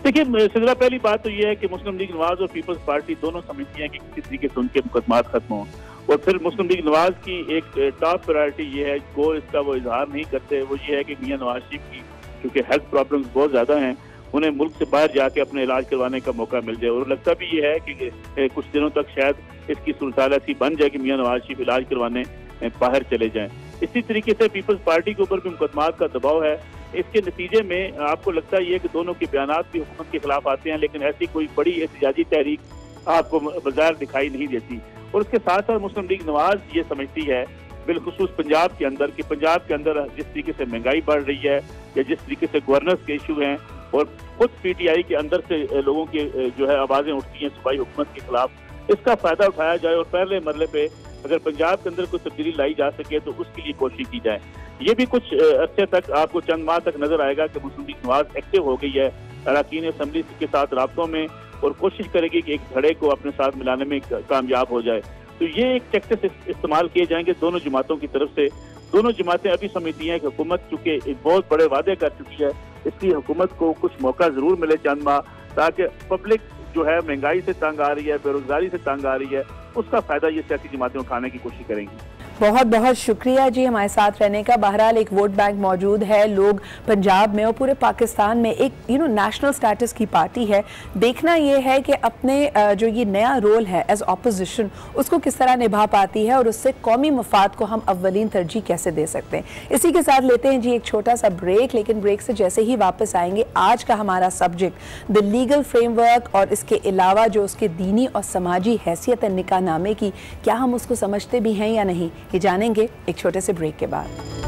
देखिए सिलसिला, पहली बात तो ये है कि मुस्लिम लीग नवाज और पीपल्स पार्टी दोनों समझती हैं कि किसी तरीके से उनके मुकदमात खत्म हों, और फिर मुस्लिम लीग नवाज की एक टॉप प्रायोरिटी ये है, गो इसका वो इजहार नहीं करते, वो ये है कि मियां नवाज शरीफ की क्योंकि हेल्थ प्रॉब्लम्स बहुत ज़्यादा हैं, उन्हें मुल्क से बाहर जाके अपने इलाज करवाने का मौका मिल जाए। और लगता भी ये है कि कुछ दिनों तक शायद इसकी सूरत ऐसी बन जाए कि मियां नवाज शरीफ इलाज करवाने बाहर चले जाएं। इसी तरीके से पीपल्स पार्टी के ऊपर भी मुकदमात का दबाव है। इसके नतीजे में आपको लगता है कि दोनों के बयानात भी हुकूमत के खिलाफ आते हैं, लेकिन ऐसी कोई बड़ी एहतजाजी तहरीक आपको बाजार दिखाई नहीं देती। और उसके साथ साथ मुस्लिम लीग नवाज ये समझती है बिलखुसूस पंजाब के अंदर कि पंजाब के अंदर जिस तरीके से महंगाई बढ़ रही है या जिस तरीके से गवर्नेंस के इशू हैं और खुद PTI के अंदर से लोगों की जो है आवाज़ें उठती हैं सूबाई हुकूमत के खिलाफ, इसका फ़ायदा उठाया जाए और पहले मरले पे अगर पंजाब के अंदर कोई तब्दीली लाई जा सके तो उसके लिए कोशिश की जाए। ये भी कुछ अरसे तक आपको चंद माह तक नजर आएगा कि मुस्लिम लीग नवाज एक्टिव हो गई है अरकान असम्बली के साथ राब्तों में और कोशिश करेगी कि एक धड़े को अपने साथ मिलाने में कामयाब हो जाए। तो ये एक टैक्टिक्स इस्तेमाल किए जाएंगे दोनों जमातों की तरफ से। दोनों जमातें अभी समझती हैं कि हुकूमत चूंकि एक बहुत बड़े वादे कर चुकी है, इसलिए हुकूमत को कुछ मौका जरूर मिले चंद माह, ताकि पब्लिक जो है महंगाई से तंग आ रही है, बेरोजगारी से तंग आ रही है, उसका फायदा ये सियासी जमातें उठाने की कोशिश करेंगी। बहुत बहुत शुक्रिया जी हमारे साथ रहने का। बहरहाल एक वोट बैंक मौजूद है, लोग पंजाब में और पूरे पाकिस्तान में एक नेशनल स्टेटस की पार्टी है। देखना ये है कि अपने जो ये नया रोल है एज ऑपोजिशन उसको किस तरह निभा पाती है और उससे कौमी मफाद को हम अव्वलीन तरजीह कैसे दे सकते हैं। इसी के साथ लेते हैं जी एक छोटा सा ब्रेक, लेकिन ब्रेक से जैसे ही वापस आएंगे आज का हमारा सब्जेक्ट द लीगल फ्रेमवर्क और इसके अलावा जो उसके दीनी और समाजी हैसियत है निकाह नामे की, क्या हम उसको समझते भी हैं या नहीं, ये जानेंगे एक छोटे से ब्रेक के बाद।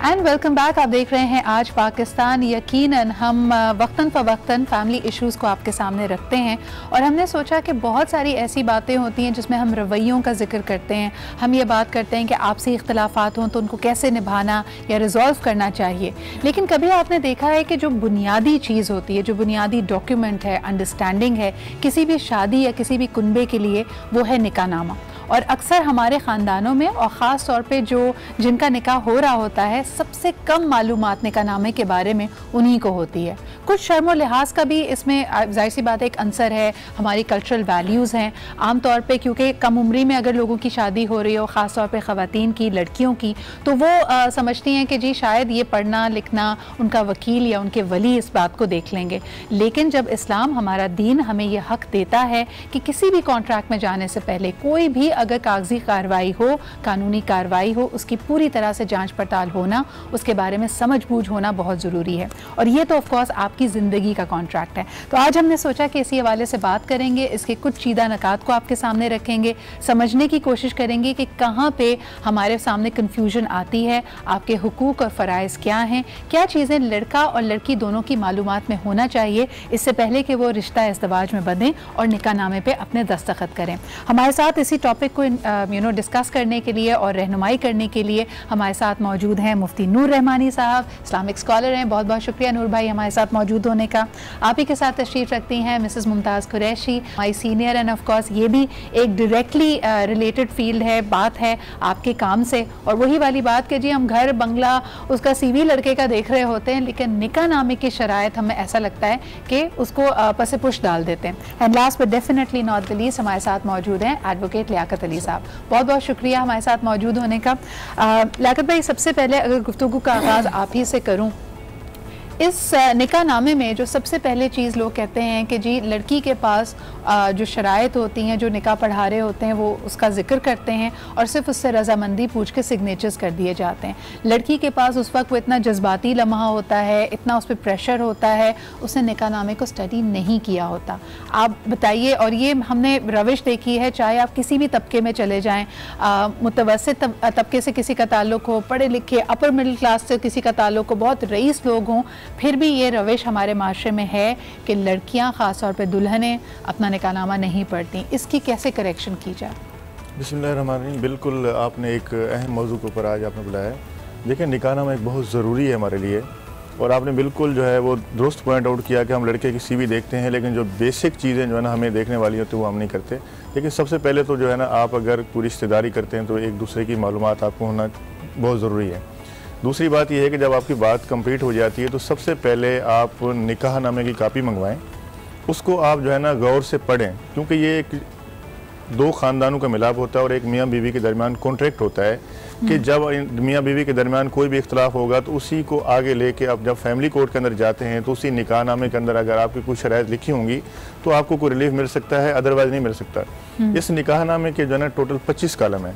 And welcome back. आप देख रहे हैं आज पाकिस्तान। यकीनन हम वक्तन फ़वक्तन फैमिली इश्यूज़ को आपके सामने रखते हैं और हमने सोचा कि बहुत सारी ऐसी बातें होती हैं जिसमें हम रवैयों का जिक्र करते हैं, हम ये बात करते हैं कि आपसी इख्तलाफात हों तो उनको कैसे निभाना या रिजॉल्व करना चाहिए। लेकिन कभी आपने देखा है कि जो बुनियादी चीज़ होती है, जो बुनियादी डॉक्यूमेंट है, अंडरस्टैंडिंग है किसी भी शादी या किसी भी कुनबे के लिए, वो है निकाहनामा। और अक्सर हमारे ख़ानदानों में और ख़ास तौर पे जो जिनका निकाह हो रहा होता है, सबसे कम मालूमात निकाहनामे के बारे में उन्हीं को होती है। कुछ शर्म और लिहाज का भी इसमें जाहिर सी बात है एक अंसर है, हमारी कल्चरल वैल्यूज़ हैं। आम तौर पे क्योंकि कम उम्री में अगर लोगों की शादी हो रही हो, ख़ास तौर पे ख़वातीन की, लड़कियों की, तो वो समझती हैं कि जी शायद ये पढ़ना लिखना उनका वकील या उनके वली इस बात को देख लेंगे। लेकिन जब इस्लाम हमारा दीन हमें यह हक़ देता है कि किसी भी कॉन्ट्रैक्ट में जाने से पहले कोई भी अगर कागजी कार्रवाई हो, कानूनी कार्रवाई हो, उसकी पूरी तरह से जांच पड़ताल होना, उसके बारे में समझ बूझ होना बहुत ज़रूरी है। और ये तो ऑफ कोर्स आपकी ज़िंदगी का कॉन्ट्रैक्ट है। तो आज हमने सोचा कि इसी हवाले से बात करेंगे, इसके कुछ चीदा नकात को आपके सामने रखेंगे, समझने की कोशिश करेंगे कि कहाँ पे हमारे सामने कन्फ्यूजन आती है, आपके हुकूक और फ़राइज़ क्या हैं, क्या चीज़ें लड़का और लड़की दोनों की मालूमात में होना चाहिए इससे पहले कि वो रिश्ता इज़्दिवाज में बंधें और निकाह नामे पे अपने दस्तखत करें। हमारे साथ इसी टॉपिक को डिस्कस करने के लिए और रहनुमाई करने के लिए हमारे साथ मौजूद हैं मुफ्ती नूर रहमानी साहब, इस्लामिक स्कॉलर हैं। बहुत बहुत शुक्रिया नूर भाई हमारे साथ मौजूद होने का। आप ही के साथ तशरीफ़ रखती हैं Mrs Mumtaz Qureshi, my senior, end of course ये भी एक डायरेक्टली रिलेटेड फील्ड है, बात है आपके काम से। और वही वाली बात कि जी हम घर बंगला उसका CV लड़के का देख रहे होते हैं, लेकिन निकाह नामे की शराइत हमें ऐसा लगता है कि उसको पसे पुश डाल देते हैं। And last but definitely not the least हमारे साथ मौजूद हैं एडवोकेट लियाकत अली साहब। बहुत बहुत शुक्रिया हमारे साथ मौजूद होने का। लियाकत भाई, सबसे पहले अगर गुफ्तगू का आगाज़ आप ही से करूं, इस निकाह नामे में जो सबसे पहले चीज़ लोग कहते हैं कि जी लड़की के पास जो शराइत होती हैं, जो निकाह पढ़ा रहे होते हैं, वो उसका जिक्र करते हैं और सिर्फ उससे रजामंदी पूछ के सिग्नेचर्स कर दिए जाते हैं। लड़की के पास उस वक्त वो इतना जज्बाती लम्हा होता है, इतना उस पर प्रेशर होता है, उसने निकाह नामे को स्टडी नहीं किया होता। आप बताइए, और ये हमने रविश देखी है, चाहे आप किसी भी तबके में चले जाएँ, मुतवस्सित तबके से किसी का ताल्लुक़ हो, पढ़े लिखे अपर मिडिल क्लास से किसी का ताल्लुक़ हो, बहुत रईस लोग हों, फिर भी ये रविश हमारे माशरे में है कि लड़कियां ख़ास तौर पे दुल्हनें अपना निकाहनामा नहीं पढ़ती। इसकी कैसे करेक्शन की जाए? बिस्मिल्लाहिर्रहमानिर्रहीम। बिल्कुल आपने एक अहम मौजू के ऊपर आज आपने बुलाया है। देखिए, निकाहनामा एक बहुत ज़रूरी है हमारे लिए, और आपने बिल्कुल जो है वो दुरुस्त पॉइंट आउट किया कि हम लड़के की CV देखते हैं, लेकिन जो बेसिक चीज़ें जो है ना हमें देखने वाली होती है वो हम नहीं करते। लेकिन सबसे पहले तो जो है ना, आप अगर कोई रिश्तेदारी करते हैं तो एक दूसरे की मालूमात आपको होना बहुत ज़रूरी है। दूसरी बात यह है कि जब आपकी बात कंप्लीट हो जाती है तो सबसे पहले आप निकाह नामे की कापी मंगवाएं, उसको आप जो है ना गौर से पढ़ें, क्योंकि ये एक दो ख़ानदानों का मिलाप होता है और एक मियाँ बीवी के दरमियान कॉन्ट्रैक्ट होता है कि जब मियाँ बीवी के दरमियान कोई भी इख्तलाफ होगा तो उसी को आगे लेके आप जब फैमिली कोर्ट के अंदर जाते हैं तो उसी निकाह नामे के अंदर अगर आपकी कुछ शराइत लिखी होंगी तो आपको कोई रिलीफ मिल सकता है, अदरवाइज नहीं मिल सकता। इस निकाह नामे के जो है ना टोटल 25 कालम है,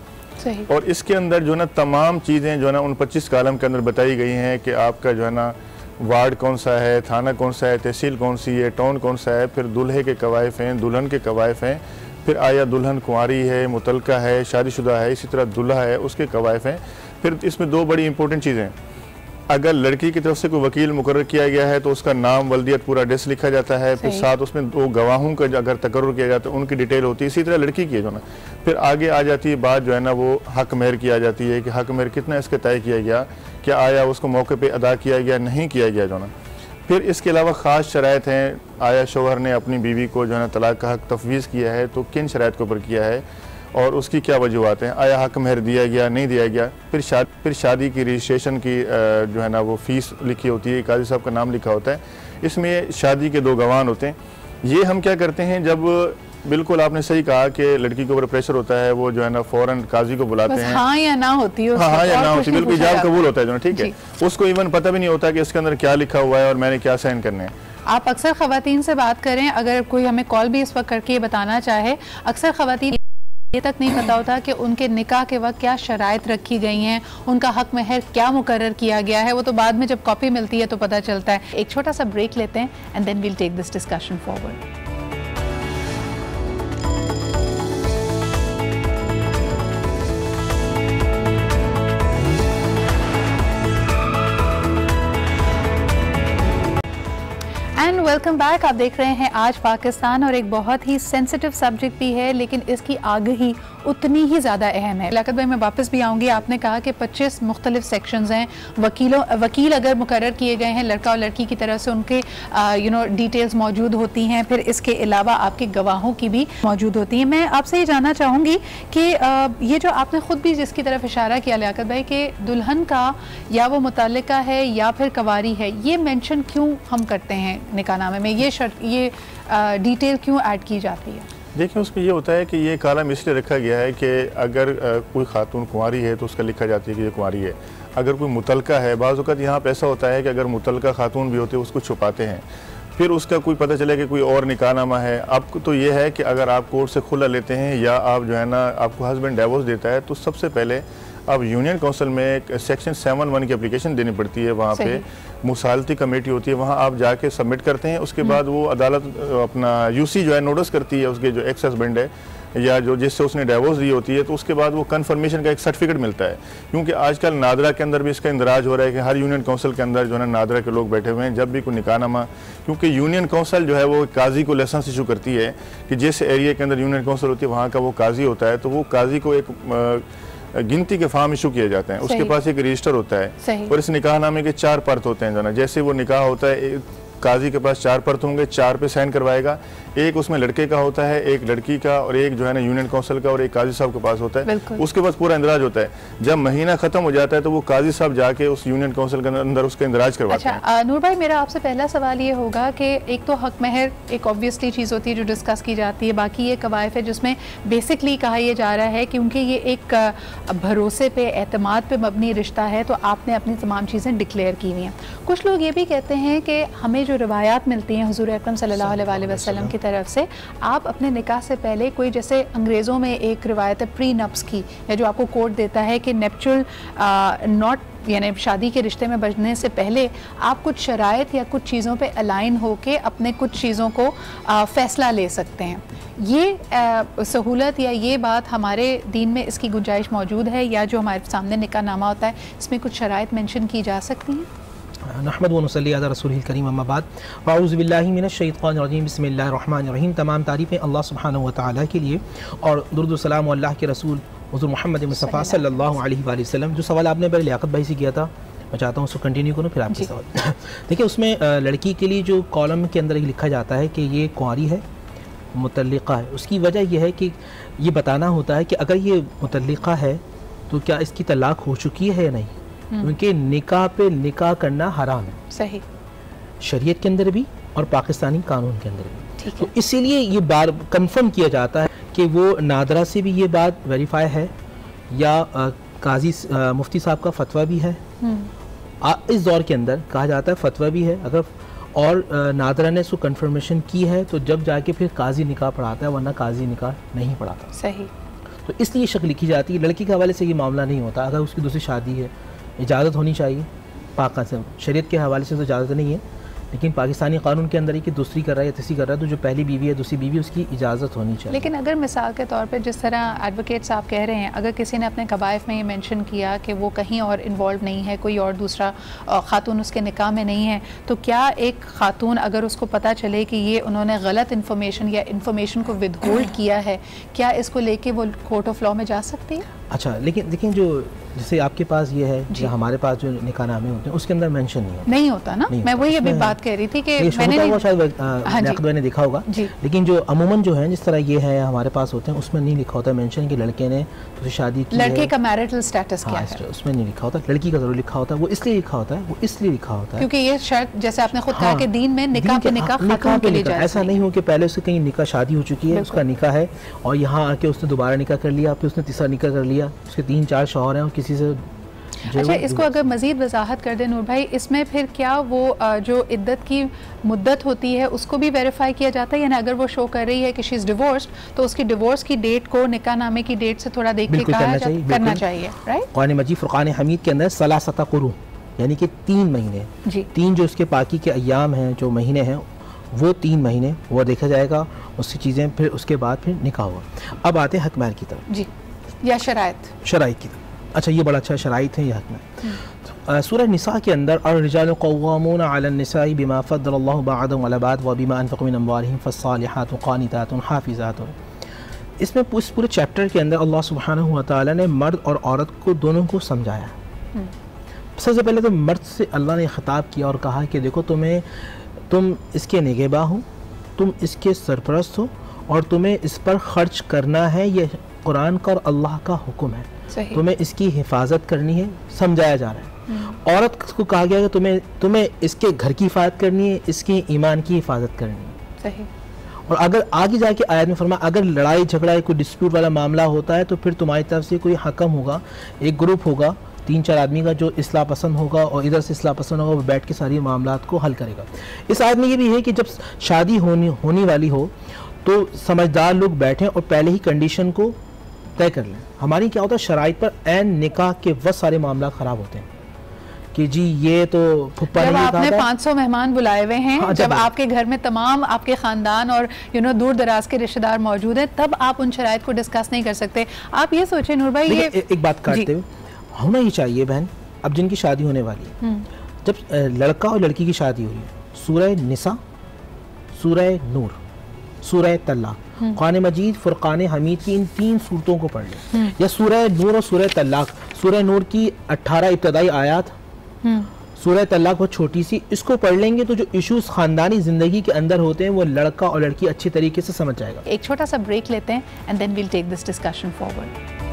और इसके अंदर जो है ना तमाम चीज़ें जो है ना उन 25 कालम के अंदर बताई गई हैं कि आपका जो है ना वार्ड कौन सा है, थाना कौन सा है, तहसील कौन सी है, टाउन कौन सा है, फिर दूल्हे के कवायफ हैं, दुल्हन के कवायफ हैं, फिर आया दुल्हन कुंवारी है, मुतलका है, शादीशुदा है, इसी तरह दूल्हा है उसके कवायफ हैं। फिर इसमें दो बड़ी इंपॉर्टेंट चीज़ें, अगर लड़की की तरफ से कोई वकील मुकर्रर किया गया है तो उसका नाम, वल्दियत, पूरा एड्रेस लिखा जाता है। फिर साथ उसमें दो गवाहों का अगर तकर्रुर किया जाता है उनकी डिटेल होती है। इसी तरह लड़की की जो ना फिर आगे आ जाती है बात जो है ना वो हक मेहर की आ जाती है कि हक मेहर कितना इसके तय किया गया, क्या आया उसको मौके पर अदा किया गया, नहीं किया गया जो ना। फिर इसके अलावा ख़ास शराइत हैं, आया शोहर ने अपनी बीवी को जो है ना तलाक का हक तफवीज़ किया है तो किन शराइत के ऊपर किया है और उसकी क्या वजूहत हैं, आया हक मेहर दिया गया, नहीं दिया गया। फिर शादी की रजिस्ट्रेशन की जो है ना वो फ़ीस लिखी होती है, काजी साहब का नाम लिखा होता है, इसमें शादी के दो गवाह होते हैं। ये हम क्या करते हैं, जब बिल्कुल आपने सही कहा कि लड़की के ऊपर प्रेशर होता है, वो जो है ना फ़ौरन काजी को बुलाते हैं, हाँ या ना होती है, हाँ या ना होती, बिल्कुल इजाब कबूल होता है जो ना, ठीक है। उसको इवन पता भी नहीं होता कि इसके अंदर क्या लिखा हुआ है और मैंने क्या साइन करने हैं। आप अक्सर ख़वातीन से बात करें, अगर कोई हमें कॉल भी इस वक्त करके ये बताना चाहे, अक्सर ख़वातीन ये तक नहीं पता होता कि उनके निकाह के वक्त क्या शराइत रखी गई हैं, उनका हक महर क्या मुकर्रर किया गया है, वो तो बाद में जब कॉपी मिलती है तो पता चलता है। एक छोटा सा ब्रेक लेते हैं and then we'll take this discussion forward. And welcome back. आप देख रहे हैं आज पाकिस्तान, और एक बहुत ही सेंसिटिव सब्जेक्ट भी है लेकिन इसकी आगही उतनी ही ज़्यादा अहम है। लियाकत भाई, मैं वापस भी आऊँगी। आपने कहा कि 25 मुख्तलिफ सेक्शंस हैं, वकील अगर मुकर्रर किए गए हैं लड़का और लड़की की तरफ से, उनके डिटेल्स मौजूद होती हैं। फिर इसके अलावा आपके गवाहों की भी मौजूद होती हैं। मैं आपसे ये जानना चाहूँगी कि ये जो आपने ख़ुद भी जिसकी तरफ इशारा किया लियाकत भाई कि दुल्हन का या वो मुतल्लिका है या फिर कवारी है, ये मेंशन क्यों हम करते हैं निकाहनामे में, ये डिटेल क्यों ऐड की जाती है? देखिए, उसमें ये होता है कि ये कालम इसलिए रखा गया है कि अगर कोई खातून कुंवारी है तो उसका लिखा जाती है कि ये कुंवारी है। अगर कोई मुतलका है, बाज़ वक़्त यहाँ पर ऐसा होता है कि अगर मुतलका खातून भी होती है उसको छुपाते हैं, फिर उसका कोई पता चले कि कोई और निकाहनामा है। अब तो ये है कि अगर आप कोर्ट से खुला लेते हैं या आप जो है ना आपको हस्बैंड डिवोर्स देता है, तो सबसे पहले अब यूनियन काउंसिल में सेक्शन 7(1) की एप्लीकेशन देनी पड़ती है। वहाँ पे मुसालती कमेटी होती है, वहाँ आप जाके सबमिट करते हैं। उसके बाद वो अदालत अपना यूसी जो है नोटिस करती है उसके जो एक्स हस्बैंड है या जो जिससे उसने डिवोर्स दी होती है, तो उसके बाद वो कन्फर्मेशन का एक सर्टिफिकेट मिलता है। क्योंकि आजकल नादरा के अंदर भी इसका इंदराज हो रहा है कि हर यूनियन काउंसिल के अंदर जो है ना नादरा के लोग बैठे हुए हैं, जब भी कोई निकाहनामा, क्योंकि यूनियन काउंसिल जो है वो काजी को लाइसेंस इशू करती है कि जिस एरिया के अंदर यूनियन काउंसिल होती है वहाँ का वो काजी होता है, तो वो काजी को एक गिनती के फॉर्म इशू किए जाते हैं, उसके पास एक रजिस्टर होता है और इस निकाहनामे के 4 परत होते हैं। जो ना जैसे वो निकाह होता है, काजी के पास 4 परत होंगे, 4 पे साइन करवाएगा। एक उसमें लड़के का होता है, एक लड़की का, और एक जो है ना यूनियन काउंसिल का, और एक काजी साहब के पास होता है। उसके पास पूरा इंदराज होता है। जब महीना खत्म हो जाता है तो वो काजी साहब जाके उस यूनियन काउंसिल के अंदर उसका इंदराज करवाते हैं। अच्छा नूर भाई, मेरा आपसे पहला सवाल ये होगा कि एक तो हक महर एक ऑब्वियसली चीज़ होती है जो डिस्कस की जाती है, बाकी ये कवायद है जिसमें बेसिकली कहा यह जा रहा है क्योंकि ये एक भरोसे पे, एतमाद पे मबनी रिश्ता है, तो आपने अपनी तमाम चीज़ें डिक्लेयर की हुई हैं। कुछ लोग ये भी कहते हैं कि हमें जो रिवायात मिलती हैं हुज़ूर अकरम सल्लल्लाहु अलैहि वसल्लम की तरफ से, आप अपने निकाह से पहले कोई, जैसे अंग्रेज़ों में एक रिवायत है प्री नफ्स की, या जो आपको कोड देता है कि नेपचुल नॉट यानी शादी के रिश्ते में बजने से पहले आप कुछ शराइत या कुछ चीज़ों पे अलाइन होके अपने कुछ चीज़ों को फ़ैसला ले सकते हैं। ये सहूलत या ये बात हमारे दीन में इसकी गुंजाइश मौजूद है, या जो हमारे सामने निकाह नामा होता है इसमें कुछ शराइत मेंशन की जा सकती हैं? नहमद व नसल्ली अला रसूलिल करीम, अम्मा बाद, अऊज़ु बिल्लाहि मिनश शैतानिर रजीम, बिस्मिल्लाहिर रहमानिर रहीम। तमाम तारीफ़ें अल्लाह सुब्हानहु व तआला के लिए और दुरूद व सलाम अल्लाह के रसूल हुज़ूर मोहम्मद मुस्तफ़ा सल्लल्लाहु अलैहि वसल्लम। जो सवाल आपने पहले लियाकत भाई से किया था, मैं चाहता हूँ उसको कंटिन्यू करूँ फिर आपके सवाल। देखिए, उसमें लड़की के लिए जो कॉलम के अंदर लिखा जाता है कि ये कुंवारी है, मुतल्लिक़ा है। उसकी वजह यह है कि ये बताना होता है कि अगर ये मुतल्लिक़ा है तो क्या इसकी तलाक हो चुकी है या नहीं, क्योंकि निकाह पे निकाह करना हराम है, सही, शरीयत के अंदर भी और पाकिस्तानी कानून के अंदर भी। तो इसीलिए ये बार कंफर्म किया जाता है कि वो नादरा से भी ये बात वेरीफाई है या काजी मुफ्ती साहब का फतवा भी है। इस दौर के अंदर कहा जाता है फतवा भी है, अगर और नादरा ने उसको कंफर्मेशन की है तो जब जाके फिर काजी निकाह पढ़ाता है, वरना काजी निकाह नहीं पढ़ाता। सही। तो इसलिए शक लिखी जाती है। लड़की के हवाले से ये मामला नहीं होता। अगर उसकी दूसरी शादी है, इजाज़त होनी चाहिए, पाक से शरीयत के हवाले से तो इजाज़त नहीं है, लेकिन पाकिस्तानी कानून के अंदर ही कि दूसरी कर रहा है या तीसरी कर रहा है, तो जो पहली बीवी है दूसरी बीवी उसकी इजाज़त होनी चाहिए। लेकिन अगर मिसाल के तौर पे जिस तरह एडवोकेट साहब कह रहे हैं, अगर किसी ने अपने कवायद में ये मेंशन किया कि वो कहीं और इन्वॉल्व नहीं है, कोई और दूसरा खातून उसके निकाह में नहीं है, तो क्या एक खातून अगर उसको पता चले कि ये उन्होंने गलत इन्फॉर्मेशन या इन्फॉर्मेशन को विदहोल्ड किया है, क्या इसको लेके वो कोर्ट ऑफ लॉ में जा सकती है? अच्छा, लेकिन देखिए, जो जैसे आपके पास ये है, जो हमारे पास जो निकाहनामे होते हैं उसके अंदर मेंशन नहीं होता ना। मैं वही अभी बात कह रही थी कि मैंने शायद देखा होगा, लेकिन जो अमूमन जो है जिस तरह ये है हमारे पास होते हैं उसमें नहीं लिखा होता मेंशन कि लड़के ने तो शादी की, लड़के का मैरिटल स्टेटस क्या है, उसमें नहीं लिखा होता। लड़की का जरूर लिखा होता है। वो इसलिए लिखा होता है, वो इसलिए लिखा होता है क्योंकि ये शर्त, जैसे आपने खुद कहा कि दीन में निकाह पे निकाह खातून के लिए जायज़, ऐसा नहीं हो कि पहले उससे कहीं निकाह शादी हो चुकी है, उसका निकाह है और यहाँ आके उसने दोबारा निकाह कर लिया, फिर उसने तीसरा निकाह कर लिया, उसके 3-4 शौहर हैं और किसी से। अच्छा, इसको अगर मज़ीद वजाहत कर दें नूर भाई, इसमें फिर क्या वो जो इद्दत की मुद्दत होती है उसको भी वेरीफाई किया जाता है? यानी अगर वो शो कर रही है कि शी इज़ डिवोर्स्ड, तो उसकी डिवोर्स की डेट को निकाह नामे की डेट से थोड़ा देख के करना चाहिए, राइट? कुरान मजीद फुरकान हमीद के अंदर सलासता कुरू यानी कि 3 महीने, 3 जो उसके पाकी के अय्याम हैं, जो महीने हैं, वो 3 महीने वो देखा जाएगा, उसकी चीज़ें, फिर उसके बाद फिर निकाह हुआ। अब आते हैं हक महर की तरफ जी, या शराइत की तरफ। अच्छा, ये बड़ा अच्छा शराइत है ये हक में। सूरह निसा के अंदर अर्रिजालु क़व्वामून अला निसाई बिमा फ़द्दलल्लाहु बअदहुम अला बअद व बिमा अनफ़क़ू मिन अम्वालिहिम फ़स्सालिहातु क़ानितातुन हाफ़िज़ातुन। इसमें इस पूरे चैप्टर के अंदर अल्लाह सुब्हानहु व तआला ने मर्द और औरत को दोनों को समझाया। सबसे पहले तो मर्द से अल्लाह ने ख़िताब किया और कहा कि देखो, तुम इसके निगहबा हो, तुम इसके सरपरस्त हो और तुम्हें इस पर ख़र्च करना है। ये कुरान का और अल्लाह का हुक्म है, तुम्हें इसकी हिफाजत करनी है। समझाया जा रहा है। औरत को कहा गया कि तुम्हें इसके घर की हिफाजत करनी है, इसके ईमान की हिफाजत करनी है। सही। और अगर आगे जाके आयत में फरमा, अगर लड़ाई झगड़ा कोई डिस्प्यूट वाला मामला होता है तो फिर तुम्हारी तरफ से कोई हकम होगा, एक ग्रुप होगा 3-4 आदमी का जो इस्लाह पसंद होगा और इधर से इस्लाह पसंद होगा, वो बैठ के सारी मामलात को हल करेगा। इस आयत में ये भी है कि जब शादी होने वाली हो तो समझदार लोग बैठें और पहले ही कंडीशन को तय कर लें। हमारी क्या होता है, शराइत पर ऐन निकाह के वक्त सारे मामला ख़राब होते हैं कि जी ये तो फुप्पा जब ने ये आपने कहा था। 500 मेहमान बुलाए हुए हैं, हाँ, जब आपके घर में तमाम आपके खानदान और दूर दराज के रिश्तेदार मौजूद हैं, तब आप उन शराइत को डिस्कस नहीं कर सकते। आप ये सोचें नूर भाई, ये एक बात काटते हुए होना ही चाहिए बहन, अब जिनकी शादी होने वाली है, जब लड़का और लड़की की शादी हो रही है, सूरह निसा, सूरह नूर, सूरह तलाक, कुरान मजीद, फुरकान हमीद की इन 3 सूरतों को पढ़ लें, या सूरह नूर और सूरह तलाक। सूरह नूर की 18 इब्तदाई आयात, सूरह तलाक बहुत छोटी सी, इसको पढ़ लेंगे तो जो इश्यूज खानदानी जिंदगी के अंदर होते हैं वो लड़का और लड़की अच्छी तरीके से समझ जाएगा। एक छोटा सा ब्रेक लेते हैं and then we'll take this discussion forward.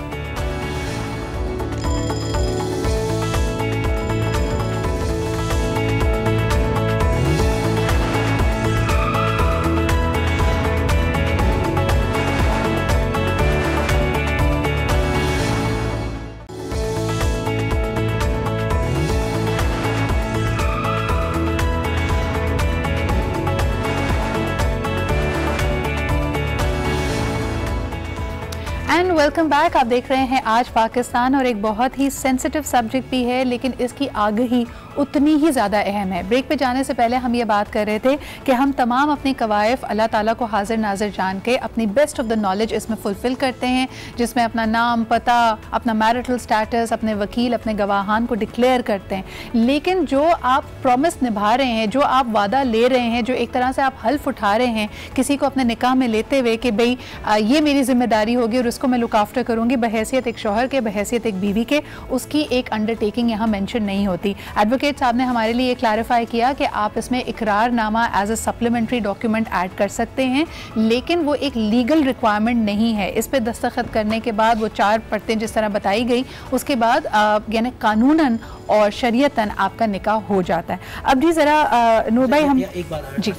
Welcome back. आप देख रहे हैं आज पाकिस्तान, और एक बहुत ही सेंसिटिव सब्जेक्ट भी है लेकिन इसकी आगही उतनी ही ज़्यादा अहम है। ब्रेक पे जाने से पहले हम ये बात कर रहे थे कि हम तमाम अपनी कवायफ अल्लाह ताला को हाजिर नाजिर जान के अपनी बेस्ट ऑफ द नॉलेज इसमें फुलफ़िल करते हैं, जिसमें अपना नाम, पता, अपना मैरिटल स्टेटस, अपने वकील, अपने गवाहान को डिक्लेयर करते हैं। लेकिन जो आप प्रॉमिस निभा रहे हैं, जो आप वादा ले रहे हैं, जो एक तरह से आप हल्फ उठा रहे हैं किसी को अपने निकाह में लेते हुए कि भाई ये मेरी जिम्मेदारी होगी और उसको मैं लुक आफ्टर करूँगी, बहैसियत एक शौहर के, बहैसियत एक बीवी के, उसकी एक अंडरटेकिंग यहाँ मेंशन नहीं होती। एडवोकेट साहब ने हमारे लिए क्लैरिफाई किया कि आप इसमें इकरारनामा as a supplementary document add कर सकते हैं, लेकिन वो एक लीगल रिक्वायरमेंट नहीं है। इस पे दस्तखत करने के बाद वो 4 परतें जिस तरह बताई गई, उसके बाद यानी कानूनन और शरीयतन आपका निकाह हो जाता है। अब जी ज़रा नूर भाई हम एक बात जी,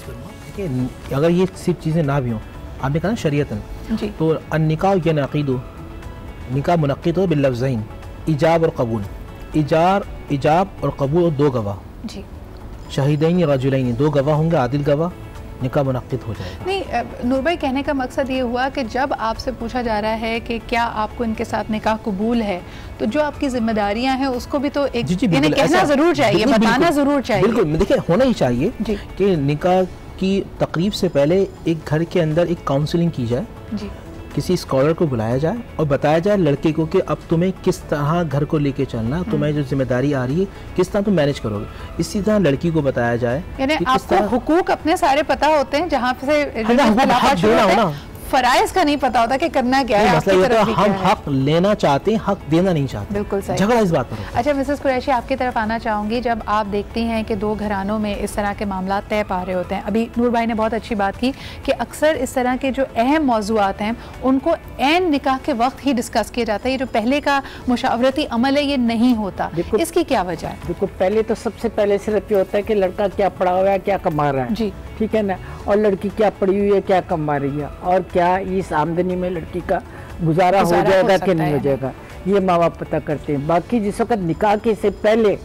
अगर ये सिर्फ चीज़ें ना भी हों, आपने कहा ना शरीयतन, तो अन्निकाह या नक़ीदो, निकाह मुनक़्क़िद हो बिल्लफ़ज़ैन, इजाब और कबूल, इजाब और कबूल और 2 गवाह जी, शहीदैन या रजुलैन, 2 गवाह होंगे, आदिल गवाह, निकाह मुनक़्क़िद हो जाएगा। नहीं, नूर भाई कहने का मकसद ये हुआ कि जब आपसे पूछा जा रहा है कि क्या आपको इनके साथ निकाह कबूल है, तो जो आपकी जिम्मेदारियां हैं उसको भी तो एक कहना ज़रूर चाहिए, बताना ज़रूर चाहिए। बिल्कुल, देखिए होना ही चाहिए कि निकाह की तकरीब से पहले एक घर के अंदर एक काउंसलिंग की जाए जी, किसी स्कॉलर को बुलाया जाए और बताया जाए लड़के को कि अब तुम्हें किस तरह घर को लेके चलना, तुम्हें जो जिम्मेदारी आ रही है किस तरह तुम मैनेज करोगे। इसी तरह लड़की को बताया जाए, यानी आपको हुकूक अपने सारे पता होते हैं, जहाँ से फराइज का नहीं पता होता कि करना क्या है। मसला ये तो हम हक लेना चाहते हैं, हक देना नहीं चाहते। बिल्कुल सही, झगड़ा इस बात पर। अच्छा मिसेस कुरैशी, आपकी तरफ आना चाहूँगी। जब आप देखती हैं कि 2 घरानों में इस तरह के मामला तय पा रहे होते हैं, अभी नूर भाई ने बहुत अच्छी बात की कि अक्सर इस तरह के जो अहम मौज़ूआत हैं उनको ऐन निकाह के वक्त ही डिस्कस किया जाता है। ये जो पहले का मुशावरती अमल है ये नहीं होता, इसकी क्या वजह है? देखो, पहले तो सबसे पहले सिर्फ ये होता है कि लड़का क्या पढ़ा हुआ है, क्या कमा रहा है जी, ठीक है ना, और लड़की क्या पढ़ी हुई है, क्या कमा रही है, और क्या इस आमदनी में लड़की का गुजारा हो जाएगा कि नहीं हो जाएगा, ये माँ बाप पता करते हैं। बाकी जिस वक्त निकाह के से पहले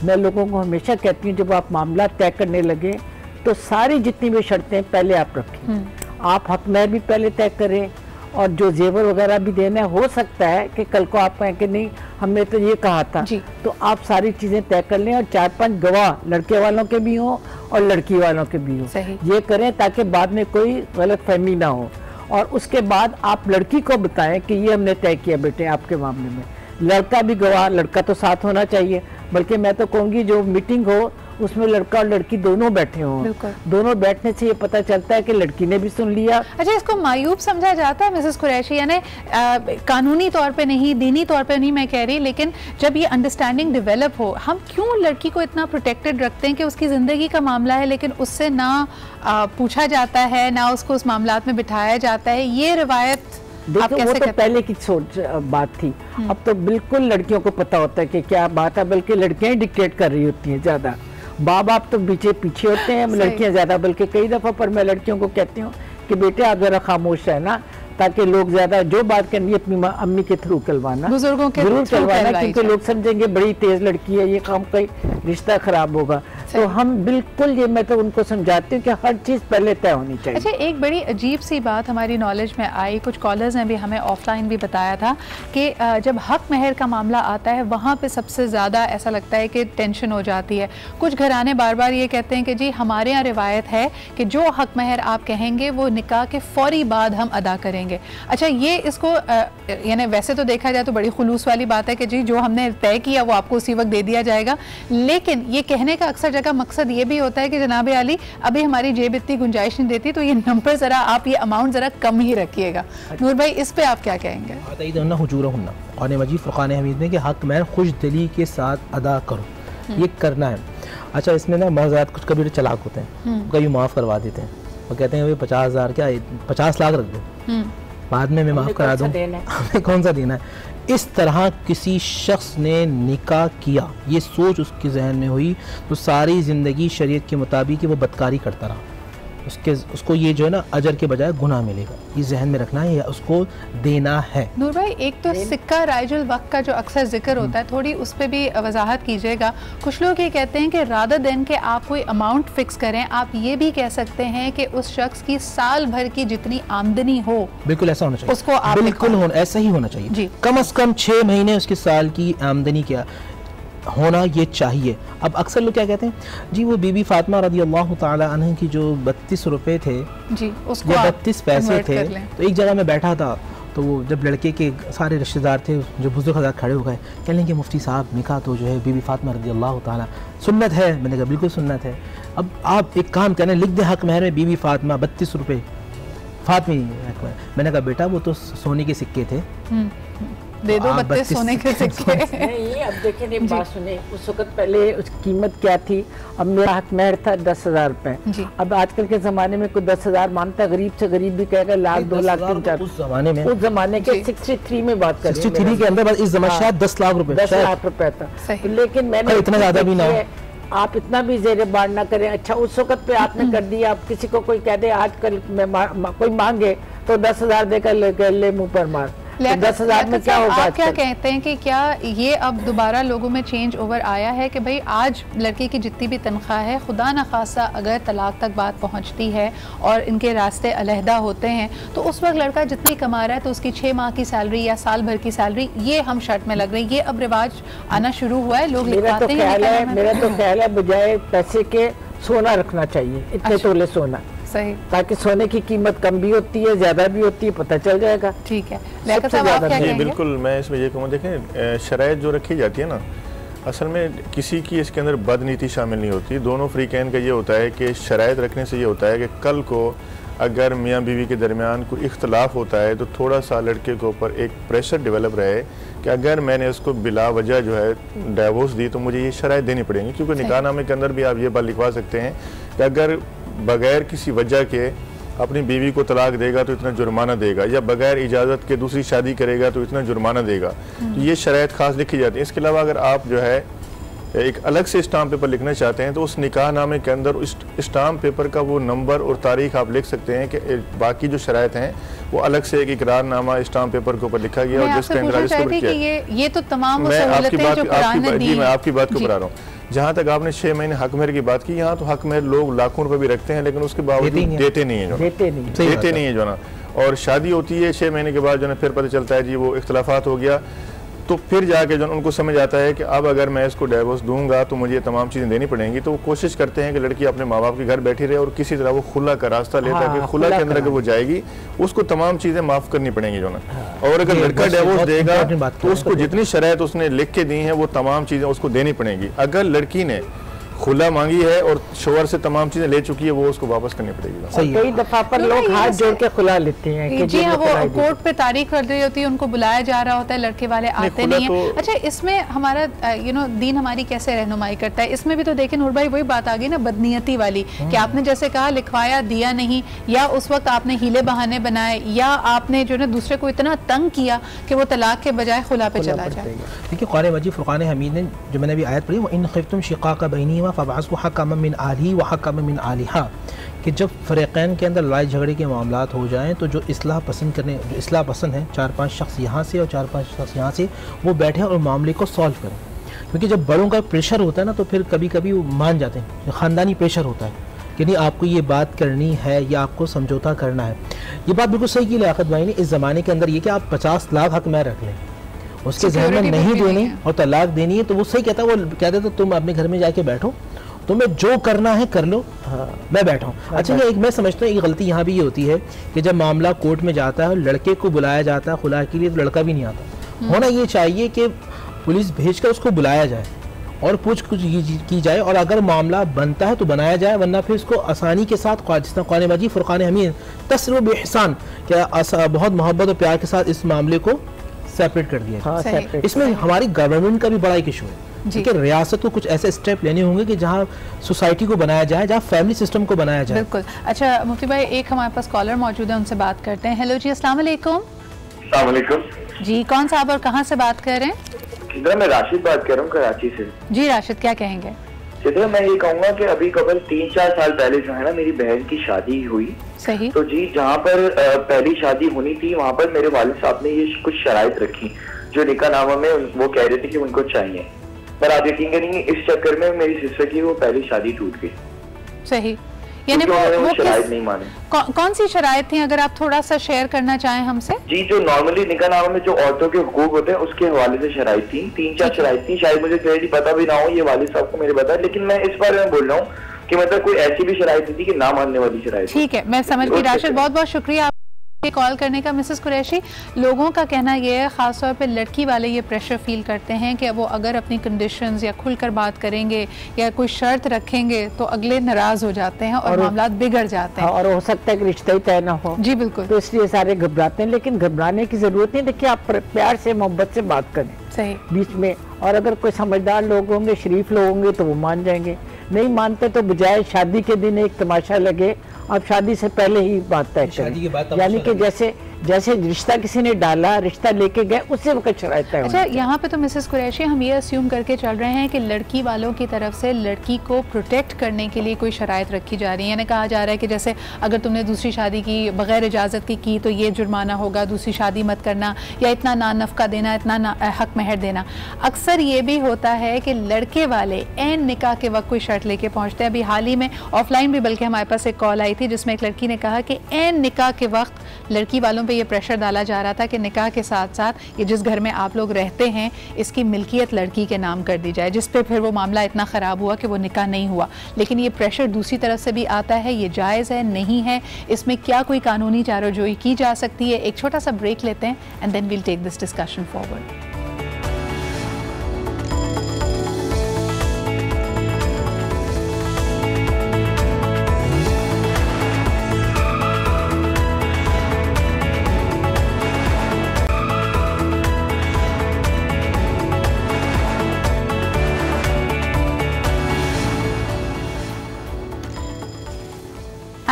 मैं लोगों को हमेशा कहती हूँ, जब आप मामला तय करने लगे तो सारी जितनी भी शर्तें पहले आप रखें। आप हक महर भी पहले तय करें, और जो जेवर वगैरह भी देना है, हो सकता है कि कल को आप कहें कि नहीं हमने तो ये कहा था, तो आप सारी चीज़ें तय कर लें और 4-5 गवाह लड़के वालों के भी हों और लड़की वालों के भी हों, ये करें ताकि बाद में कोई गलत फहमी ना हो। और उसके बाद आप लड़की को बताएं कि ये हमने तय किया बेटे आपके मामले में। लड़का भी गवाह, लड़का तो साथ होना चाहिए, बल्कि मैं तो कहूँगी जो मीटिंग हो उसमें लड़का और लड़की दोनों बैठे हों। दोनों बैठने से ये पता चलता है कि लड़की ने भी सुन लिया। अच्छा, इसको मायूब समझा जाता है मिसेस कुरैशी, यानी कानूनी तौर पे नहीं, दीनी तौर पे नहीं मैं कह रही, लेकिन जब ये अंडरस्टैंडिंग डेवलप हो, हम क्यों लड़की को इतना प्रोटेक्टेड रखते हैं कि उसकी ज़िंदगी का मामला है लेकिन उससे ना पूछा जाता है, ना उसको उस मामलात में बिठाया जाता है। ये रिवायत देखो, वो तो पहले की सोच बात थी, अब तो बिल्कुल लड़कियों को पता होता है कि क्या बात है, बल्कि लड़कियां ही डिक्टेट कर रही होती हैं ज़्यादा। बाप तो पीछे होते हैं, लड़कियां ज़्यादा। बल्कि कई दफ़ा पर मैं लड़कियों को कहती हूँ कि बेटे आप ज़रा खामोश है ना, ताकि लोग ज्यादा जो बात करनी है अपनी अम्मी के थ्रू करवाना, बुजुर्गों के जरूर करवाना, क्योंकि लोग समझेंगे बड़ी तेज लड़की है, ये काम का रिश्ता खराब होगा। तो हम बिल्कुल ये मैं तो उनको समझाती हूँ कि हर चीज़ पहले तय होनी चाहिए। अच्छा, एक बड़ी अजीब सी बात हमारी नॉलेज में आई, कुछ कॉलर्स ने भी हमें ऑफलाइन भी बताया था कि जब हक महर का मामला आता है वहाँ पे सबसे ज़्यादा ऐसा लगता है कि टेंशन हो जाती है। कुछ घराने बार बार ये कहते हैं कि जी हमारे यहाँ रिवायत है कि जो हक महर आप कहेंगे वो निकाह के फौरी बाद हम अदा करेंगे। अच्छा, ये इसको यानी वैसे तो देखा जाए तो बड़ी खुलूस वाली बात है कि जी जो हमने तय किया वो आपको उसी वक्त दे दिया जाएगा, लेकिन ये कहने का अक्सर का मकसद ये भी होता है कि जनाब आली अभी हमारी जेब इतनी गुंजाइश नहीं देती, तो ये नंबर जरा आप ये अमाउंट जरा कम ही रखिएगा। नूर भाई, इस पे आप क्या कहेंगे? और मजीद फुरक़ान हमीद में कि हक महर खुश दिली के साथ अदा करो, ये करना है। अच्छा, इसमें ना बहुत कुछ कभी चलाक होते हैं, कभी माफ़ करवा देते हैं, वो कहते हैं 50,000 क्या 50 लाख रख दो, बाद में मैं माफ़ करा दूँ, हमें कौन सा देना है। इस तरह किसी शख्स ने निकाह किया, ये सोच उसके जहन में हुई तो सारी ज़िंदगी शरीयत के मुताबिक वो बदकारी करता रहा, उसको ये जो है ना अजर के बजाय गुनाह मिलेगा, ये जहन में रखना है, या उसको देना है। नूर भाई, एक तो सिक्का राइजुल वक्त का जो अक्सर जिक्र होता है, थोड़ी उस पर भी वजाहत कीजिएगा। कुछ लोग ये कहते हैं कि रादर देन के आप कोई अमाउंट फिक्स करें, आप ये भी कह सकते हैं कि उस शख्स की साल भर की जितनी आमदनी हो, बिल्कुल ऐसा होना चाहिए, उसको आप बिल्कुल ऐसा ही होना चाहिए। कम से कम 6 महीने उसके साल की आमदनी क्या होना ये चाहिए। अब अक्सर लोग क्या कहते हैं जी, वो बीबी फातिमा रज़ी अल्लाह ताला अन्हा की जो 32 रुपए थे जी, उसको 32 पैसे थे, तो एक जगह में बैठा था, तो वो जब लड़के के सारे रिश्तेदार थे जो बुजुर्ग हज़रात खड़े हो गए, कह लेंगे मुफ्ती साहब निकाह तो जो है बीबी फातिमा रज़ी अल्लाह ताला सुन्नत है। मैंने कहा बिल्कुल सुन्नत है। अब आप एक काम करें, लिख दे हक महर में बीबी फातिमा 32 रुपये फातिमी। मैंने कहा बेटा वो तो सोने के सिक्के थे, दे दो 32 सोने के सिक्के। नहीं, अब देखिए बात सुने, उस वक्त पहले उसकी कीमत क्या थी। अब मेरा हक महर था 10,000 रुपए। अब आजकल के जमाने में कोई 10,000 मानता, गरीब से गरीब भी कहेगा लाख 2 लाख 3 4। उस जमाने के 63 में बात करें, 63 के अंदर इस जमाने शायद 10 लाख रुपए, 10 लाख रुपए था। लेकिन मैंने इतना ज्यादा भी ना, आप इतना भी जेरे बार ना करें। अच्छा, उस वक्त पे आपने कर दिया, आप किसी को कोई कह दे आजकल कोई मांगे तो 10,000 देकर ले मुंह पर मार, 10,000 में क्या होगा? आप क्या कहते हैं कि क्या ये अब दोबारा लोगों में चेंज ओवर आया है कि भाई आज लड़के की जितनी भी तनख्वाह है, खुदा न खासा अगर तलाक तक बात पहुंचती है और इनके रास्ते अलहदा होते हैं, तो उस वक्त लड़का जितनी कमा रहा है तो उसकी 6 माह की सैलरी या साल भर की सैलरी ये हम शर्त में लग रही है। ये अब रिवाज आना शुरू हुआ है, लोग लिखवाते हैं। मेरा तो ख्याल है बजाय पैसे के सोना रखना चाहिए, इतने तोले सोना, सही, ताकि सोने की कीमत कम भी होती है ज्यादा भी होती है, पता चल जाएगा। ठीक है, जी बिल्कुल, मैं इसमें ये कहूँ, देखें शराइत जो रखी जाती है ना, असल में किसी की इसके अंदर बदनीति शामिल नहीं होती। दोनों फ्रीकैन का ये होता है कि शराइत रखने से ये होता है कि कल को अगर मियाँ बीवी के दरमियान कोई इख्तलाफ होता है तो थोड़ा सा लड़के के ऊपर एक प्रेशर डेवलप रहे कि अगर मैंने उसको बिला वजह जो है डाइवोर्स दी तो मुझे ये शराइत देनी पड़ेंगी। क्योंकि निकाहनामे के अंदर भी आप ये बात लिखवा सकते हैं कि अगर बगैर किसी वजह के अपनी बीवी को तलाक देगा तो इतना जुर्माना देगा, या बगैर इजाज़त के दूसरी शादी करेगा तो इतना जुर्माना देगा। तो ये शराइत खास लिखी जाती है। इसके अलावा अगर आप जो है एक अलग से स्टाम्प पेपर लिखना चाहते हैं तो उस निकाहनामे के अंदर उस स्टाम्प पेपर का वो नंबर और तारीख आप लिख सकते हैं कि बाकी जो शराइत हैं वो अलग से एक इकरारनामा स्टाम्प पेपर के ऊपर लिखा गया और जिसका इंदराज किया। ये तो तमाम मैं आपकी बात को बता रहा हूँ। जहाँ तक आपने 6 महीने हक महर की बात की, यहाँ तो हक महर लोग लाखों रुपए भी रखते हैं लेकिन उसके बावजूद देते नहीं है जो ना। और शादी होती है 6 महीने के बाद जो ना फिर पता चलता है जी वो इख्तलाफात हो गया, तो फिर जाके जो उनको समझ आता है कि अब अगर मैं इसको डाइवोर्स दूंगा तो मुझे तमाम चीज़ें देनी पड़ेंगी। तो वो कोशिश करते हैं कि लड़की अपने माँ बाप के घर बैठी रहे और किसी तरह वो खुला का रास्ता ले, ताकि खुला के अंदर अगर वो जाएगी उसको तमाम चीज़ें माफ़ करनी पड़ेंगी जो ना। और अगर लड़का डाइवोर्स देगा तो उसको जितनी शराइत उसने लिख के दी हैं वो तमाम चीज़ें उसको देनी पड़ेंगी। अगर लड़की ने खुला मांगी है और शोहर से तमाम चीजें ले चुकी है वो उसको वापस करनी पड़ेगी। कई दफा पर लोग हाथ जोड़ के खुला लेते हैं कि जी हाँ, वो कोर्ट पे तारीख कर रही होती है, उनको बुलाया जा रहा होता है, लड़के वाले आते नहीं है। अच्छा, इसमें हमारा दीन हमारी कैसे रहनुमाई करता है? इसमें भी तो देखें नूर भाई वही बात आ गई ना, बदनीयती वाली, कि आपने जैसे कहा लिखवाया दिया नहीं, या उस वक्त आपने हीले बहाने बनाए, या आपने जो है दूसरे को इतना तंग किया कि वो तलाक के बजाय खुला पे चला जाए। देखिए कुरान मजीद फुरक़ान हमीद ने जो मैंने अभी आयत पढ़ी, इन खिफ्तुम शिक़ाक़ बैनिहिमा फ़बअसू हकमम मिन आलिही व हकमम मिन आलिहा, कि जब फ़रीक़ैन के अंदर लड़ाई झगड़े के मामलात हो जाएं तो जो इस्लाह पसंद हैं 4-5 शख्स यहाँ से और 4-5 शख्स यहाँ से, वो बैठें और मामले को सॉल्व करें। क्योंकि जब बड़ों का प्रेशर होता है ना तो फिर कभी कभी वो मान जाते हैं, ख़ानदानी प्रेशर होता है कि नहीं आपको ये बात करनी है या आपको समझौता करना है। ये बात बिल्कुल सही की लियाकत भाई ने, इस ज़माने के अंदर ये कि आप 50 लाख हक में रख लें, उसके जहन में नहीं देनी और तलाक देनी है, तो वो सही कहता है, वो कहते हैं तो तुम अपने घर में जाके बैठो, तुम्हें जो करना है कर लो, मैं बैठा हूँ। अच्छा, ये एक मैं समझता हूँ एक गलती यहाँ भी ये होती है कि जब मामला कोर्ट में जाता है और लड़के को बुलाया जाता है खुला के लिए, तो लड़का भी नहीं आता। होना ये चाहिए कि पुलिस भेजकर उसको बुलाया जाए और पूछ कुछ की जाए, और अगर मामला बनता है तो बनाया जाए, वरना फिर इसको आसानी के साथ क़ुरान मजीद फ़ुरक़ान हमीद तस्रीर बेहसान क्या बहुत मोहब्बत और प्यार के साथ इस मामले को सेपरेट कर दिया। इसमें हमारी गवर्नमेंट का भी बड़ा एक इशू है कि रियासत को कुछ ऐसे स्टेप लेने होंगे कि जहाँ सोसाइटी को बनाया जाए, जहाँ फैमिली सिस्टम को बनाया जाए। बिल्कुल। अच्छा मुफ्ती भाई, एक हमारे पास कॉलर मौजूद है, उनसे बात करते हैं। हेलो जी, अस्सलाम वालेकुम। अस्सलाम वालेकुम जी, कौन साहब और कहाँ से बात कर रहे हैं? मैं राशिद बात कर रहा हूँ कराची से। जी राशिद, क्या कहेंगे? चित्रा, मैं ये कहूँगा कि अभी कबल 3-4 साल पहले जो है ना मेरी बहन की शादी हुई। सही। तो जी जहाँ पर पहली शादी होनी थी वहाँ पर मेरे वालिद साहब ने ये कुछ शराइत रखी जो निकाहनामा में वो कह रहे थे कि उनको चाहिए, पर आप यकीन करेंगे इस चक्कर में मेरी सिस्टर की वो पहली शादी टूट गई। सही, यानी वो शराइत नहीं माने। कौन सी शराइत थी, अगर आप थोड़ा सा शेयर करना चाहें हमसे? जी, जो नॉर्मली निकाहनामा में जो औरतों के हुकूक होते हैं उसके हवाले से शराइत थी, 3-4 शराइत थी, शायद मुझे क्लियरली पता भी ना हो, ये वालिद साहब को मेरे पता है, लेकिन मैं इस बारे में बोल रहा हूँ कि मतलब कोई ऐसी भी शराइत थी कि ना मानने वाली शराइत। ठीक है, मैं समझ गई राशिद, बहुत बहुत शुक्रिया कॉल करने का। मिसेस कुरैशी, लोगों का कहना यह है, ख़ासतौर पे लड़की वाले ये प्रेशर फील करते हैं कि वो अगर अपनी कंडीशंस या खुलकर बात करेंगे या कोई शर्त रखेंगे तो अगले नाराज हो जाते हैं और मामलात बिगड़ जाते हैं, और हो सकता है कि रिश्ता ही तय ना हो। जी बिल्कुल। तो इसलिए सारे घबराते हैं, लेकिन घबराने की जरूरत नहीं। देखिए, आप प्यार से मोहब्बत से बात करें सही बीच में, और अगर कोई समझदार लोग होंगे, शरीफ लोग होंगे तो वो मान जाएंगे, नहीं मानते तो बजाय शादी के दिन एक तमाशा लगे, आप शादी से पहले ही बात तय करें। यानी कि जैसे रिश्ता किसी ने डाला, रिश्ता लेके गए, उससे वक्त शराइत तय। अच्छा, यहाँ पे तो मिसेस कुरैशी हम ये अस्यूम करके चल रहे हैं कि लड़की वालों की तरफ से लड़की को प्रोटेक्ट करने के लिए कोई शराइत रखी जा रही है, यानी कहा जा रहा है कि जैसे अगर तुमने दूसरी शादी की बगैर इजाज़त की तो ये जुर्माना होगा, दूसरी शादी मत करना, या इतना ना नफ़का देना, इतना हक महर देना। अक्सर ये भी होता है कि लड़के वाले एन निकाह के वक्त कोई शर्त लेके पहुँचते हैं। अभी हाल ही में ऑफलाइन भी बल्कि हमारे पास एक कॉल आई थी जिसमें एक लड़की ने कहा कि एन निकाह के वक्त लड़की वालों पे ये प्रेशर डाला जा रहा था कि निकाह के साथ साथ ये जिस घर में आप लोग रहते हैं इसकी मिल्कियत लड़की के नाम कर दी जाए, जिस पे फिर वो मामला इतना ख़राब हुआ कि वो निकाह नहीं हुआ। लेकिन ये प्रेशर दूसरी तरफ से भी आता है, ये जायज़ है नहीं है, इसमें क्या कोई कानूनी चाराजोई की जा सकती है? एक छोटा सा ब्रेक लेते हैं and then we'll take this discussion forward.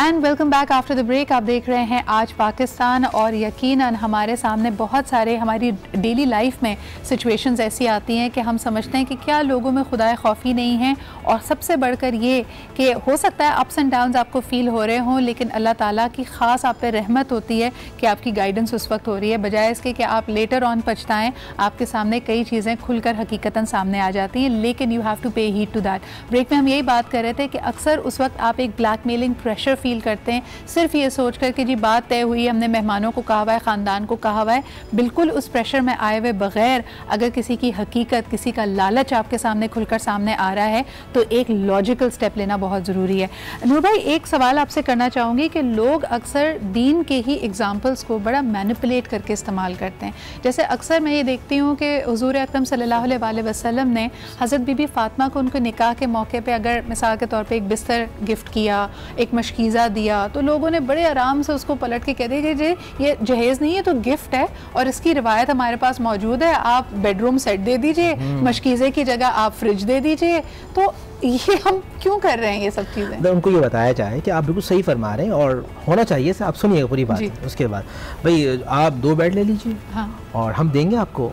And welcome back after the break. आप देख रहे हैं आज पाकिस्तान, और यकीनन हमारे सामने बहुत सारे हमारी डेली लाइफ में सिचुएशंस ऐसी आती हैं कि हम समझते हैं कि क्या लोगों में खुदा खौफी नहीं है, और सबसे बढ़कर ये कि हो सकता है अप्स एंड डाउन्स आपको फील हो रहे हों, लेकिन अल्लाह ताला की ख़ास आप पे रहमत होती है कि आपकी गाइडेंस उस वक्त हो रही है, बजाय इसके कि आप लेटर ऑन पछताएं। आपके सामने कई चीज़ें खुलकर हकीकतन सामने आ जाती हैं, लेकिन यू हैव टू पे हीड टू दैट। ब्रेक में हम यही बात कर रहे थे कि अक्सर उस वक्त आप एक ब्लैकमेलिंग प्रेशर फील करते हैं, सिर्फ ये सोच कर कि जी बात तय हुई, हमने मेहमानों को कहा हुआ है, ख़ानदान को कहा हुआ है। बिल्कुल उस प्रेशर में आए हुए बगैर अगर किसी की हकीकत, किसी का लालच आपके सामने खुलकर सामने आ रहा है तो एक लॉजिकल स्टेप लेना बहुत ज़रूरी है। नूर भाई, एक सवाल आपसे करना चाहूँगी कि लोग अक्सर दीन के ही एग्जाम्पल्स को बड़ा मैनिपुलेट करके इस्तेमाल करते हैं। जैसे अक्सर मैं ये देखती हूँ कि हुज़ूर अकरम सल्लल्लाहु अलैहि वसल्लम ने हज़रत बीबी फ़ातिमा को उनके निकाह के मौके पे अगर मिसाल के तौर पे एक बिस्तर गिफ्ट किया, एक मशकीज़ा दिया, तो लोगों ने बड़े आराम से उसको पलट के कह दिया कि जी ये जहेज़ नहीं है तो गिफ्ट है, और इसकी रिवायत हमारे पास मौजूद है, आप बेडरूम सेट दे दीजिए, मशकीज़े की जगह आप फ्रिज दे दीजिए। तो ये हम क्यों कर रहे हैं ये सब चीज़ें? तो उनको ये बताया जाए कि आप बिल्कुल सही फरमा रहे हैं और होना चाहिए से, आप सुनिएगा पूरी बात। उसके बाद भाई आप 2 बेड ले लीजिए, हाँ। और हम देंगे आपको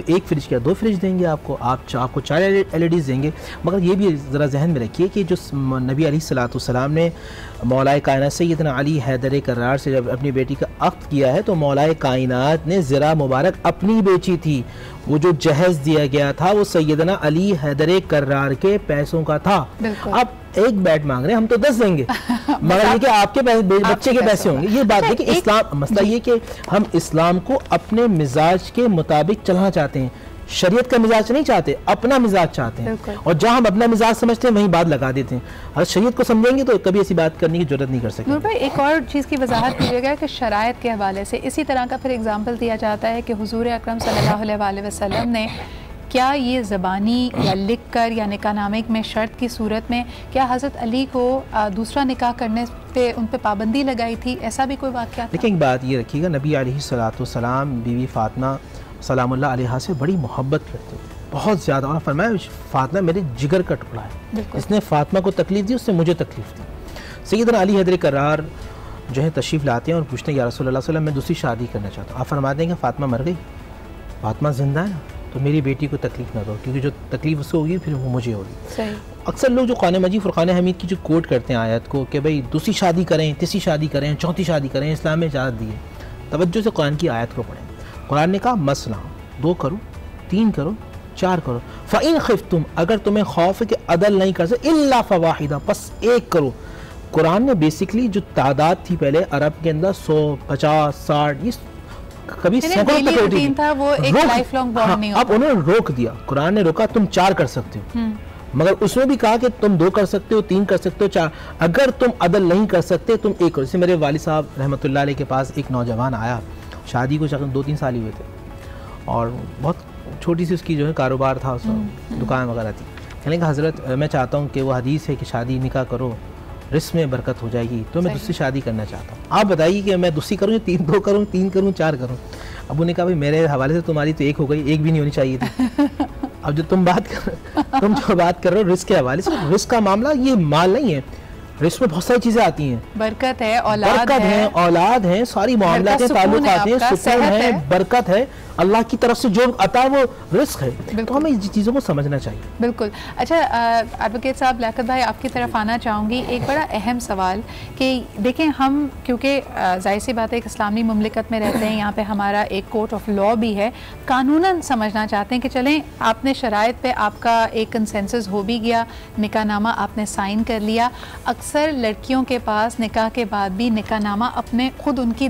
1 फ्रिज या 2 फ्रिज देंगे आपको 4 LEDs देंगे। मगर ये भी ज़रा जहन में रखिए कि जो नबी अलैहिस्सलाम ने मौलाए कायनात सैयदना अली हैदर करार से जब अपनी बेटी का अक़्द किया है, तो मौलाए कायनात ने ज़रा मुबारक अपनी बेची थी। वो जो जहेज़ दिया गया था वो सैयदना अली हैदर करार के पैसों का था। आप 1 बेड मांग रहे हैं, हम तो 10 देंगे मगर ये कि आपके बच्चे के पैसे होंगे। ये बात है कि इस्लाम, मसला ये कि हम इस्लाम को अपने मिजाज के मुताबिक चलाना चाहते हैं, शरीयत का मिजाज नहीं चाहते, अपना मिजाज चाहते हैं। और जहाँ हम अपना मिजाज समझते हैं वहीं बात लगा देते हैं। अगर शरीयत को समझेंगे तो कभी ऐसी बात करने की जरूरत नहीं कर सकते। नूर भाई, एक और चीज़ की वजाहत कीजिएगा कि शरायत के हवाले से इसी तरह का फिर एग्जाम्पल दिया जाता है कि हुजूर अकरम सल्लल्लाहु अलैहि वसल्लम ने क्या ये ज़बानी या लिख कर या निकाहनामे में शर्त की सूरत में क्या हज़रत अली को दूसरा निकाह करने पे उन पे पाबंदी लगाई थी? ऐसा भी कोई वाक़या? देखिए, एक बात ये रखिएगा, नबी अलैहिस्सलाम बीवी फ़ातिमा सलामुल्लाह अलैहा से बड़ी मोहब्बत करते थे, बहुत ज़्यादा। और फरमाया फ़ातिमा मेरे जिगर का टुकड़ा है, इसने फ़ातिमा को तकलीफ़ दी, उससे मुझे तकलीफ़ दी। सैयदना अली हैदर करार जो है तशरीफ़ लाते हैं और पूछते हैं या रसूलल्लाह सल्लल्लाहु अलैहि वसल्लम मैं दूसरी शादी करना चाहता हूँ। आप फरमा देंगे फ़ातिमा मर गई, फ़ातिमा ज़िंदा है ना, तो मेरी बेटी को तकलीफ़ ना दो, क्योंकि जो तकलीफ़ उससे होगी फिर वो मुझे होगी। अक्सर लोग जो कुरान मजीद फुरक़ान हमीद की जो कोट करते हैं आयत को कि भाई दूसरी शादी करें, तीसरी शादी करें, चौथी शादी करें, इस्लाम में इजाज़त दी है। तवज्जो से कुरान की आयत को पढ़ें। कुरान ने कहा मसला 2 करो, 3 करो, 4 करो। फ़इन ख़िफ़्तुम, अगर तुम्हें खौफ है कि अदल नहीं कर सकते, इल्ला फ़वाहिदा, बस 1 करो। कुरान ने बेसिकली जो तादाद थी पहले अरब के अंदर 100, 50, 60, ये कभी सैकड़ों तक होती था, वो एक लाइफ लॉन्ग बॉन्ड नहीं होता। अब उन्होंने रोक दिया, कुरान ने रोका तुम 4 कर सकते हो, मगर उसमें भी कहा कि तुम 2 कर सकते हो, 3 कर सकते हो, 4। अगर तुम अदल नहीं कर सकते तुम 1 करो। जैसे मेरे वालिद साहब रहमतुल्लाह अलैह के पास एक नौजवान आया, शादी को 2-3 साल ही हुए थे और बहुत छोटी सी उसकी जो है कारोबार था, उसमें दुकान वगैरह थी। कहने का हज़रत मैं चाहता हूँ कि वो हदीस है कि शादी निकाह करो, रिस्क में बरकत हो जाएगी, तो मैं दूसरी शादी करना चाहता हूँ। आप बताइए कि मैं दूसरी करूँ, 2 करूँ, 3 करूँ, 4 करूँ? अब उन्होंने कहा भाई मेरे हवाले से तुम्हारी तो 1 हो गई, 1 भी नहीं होनी चाहिए थी। अब जो तुम जो बात कर रहे हो रिस्क के हवाले से, रिस्क का मामला ये माल नहीं है, रिस्क में बहुत सारी चीजें आती हैं। बरकत है, औलाद है, सारी मामलात हैं, ताल्लुकात हैं, सुकून है, बरकत है, अल्लाह की तरफ से जो अता है वो रिस्क है। तो हमें इन चीज़ों को समझना चाहिए। बिल्कुल। अच्छा एडवोकेट साहब, लियाकत भाई आपकी तरफ आना चाहूँगी। एक बड़ा अहम सवाल कि देखें हम क्योंकि जाहिर सी बात है एक इस्लामी मुमलिकत में रहते हैं, यहाँ पे हमारा एक कोर्ट ऑफ लॉ भी है, कानूनन समझना चाहते हैं कि चलें आपने शराइत पे आपका एक कंसेंसस हो भी गया, निकाहनामा आपने साइन कर लिया। अक्सर लड़कियों के पास निकाह के बाद भी निकाहनामा अपने खुद उनकी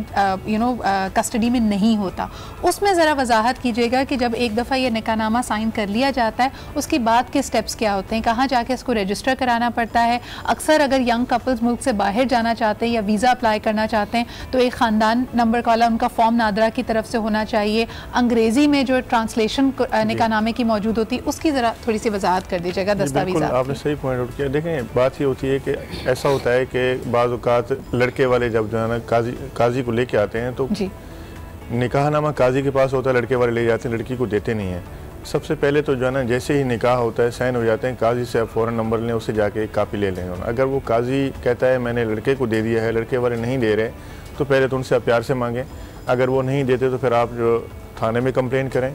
कस्टडी में नहीं होता। उसमें ज़रा वजाहत कीजिएगा कि जब एक दफ़ा ये निकाहनामा साइन कर लिया जाता है उसके बाद के स्टेप्स क्या होते हैं, कहाँ जाके इसको रजिस्टर कराना पड़ता है। अक्सर अगर यंग कपल्स मुल्क से बाहर जाना चाहते हैं या वीज़ा अप्लाई करना चाहते हैं तो एक ख़ानदान नंबर वाला उनका फॉर्म नादरा की तरफ से होना चाहिए। अंग्रेज़ी में जो ट्रांसलेशन निकाहनामे की मौजूद होती है उसकी ज़रा थोड़ी सी वजाहत कर दीजिएगा। दस्तावेज़ आपने सही पॉइंट आउट किया। देखें बात ये होती है कि ऐसा होता है कि बाज़ औक़ात लड़के वाले जब जो है ना काजी को लेके आते हैं तो निकाहनामा काजी के पास होता है, लड़के वाले ले जाते हैं, लड़की को देते नहीं हैं। सबसे पहले तो जो है ना जैसे ही निकाह होता है साइन हो जाते हैं, काजी से आप फ़ौरन नंबर लें, उससे जाके एक कापी ले लें। अगर वो काजी कहता है मैंने लड़के को दे दिया है, लड़के वाले नहीं दे रहे, तो पहले तो उनसे आप प्यार से मांगें। अगर वो नहीं देते तो फिर आप जो थाने में कंप्लेन करें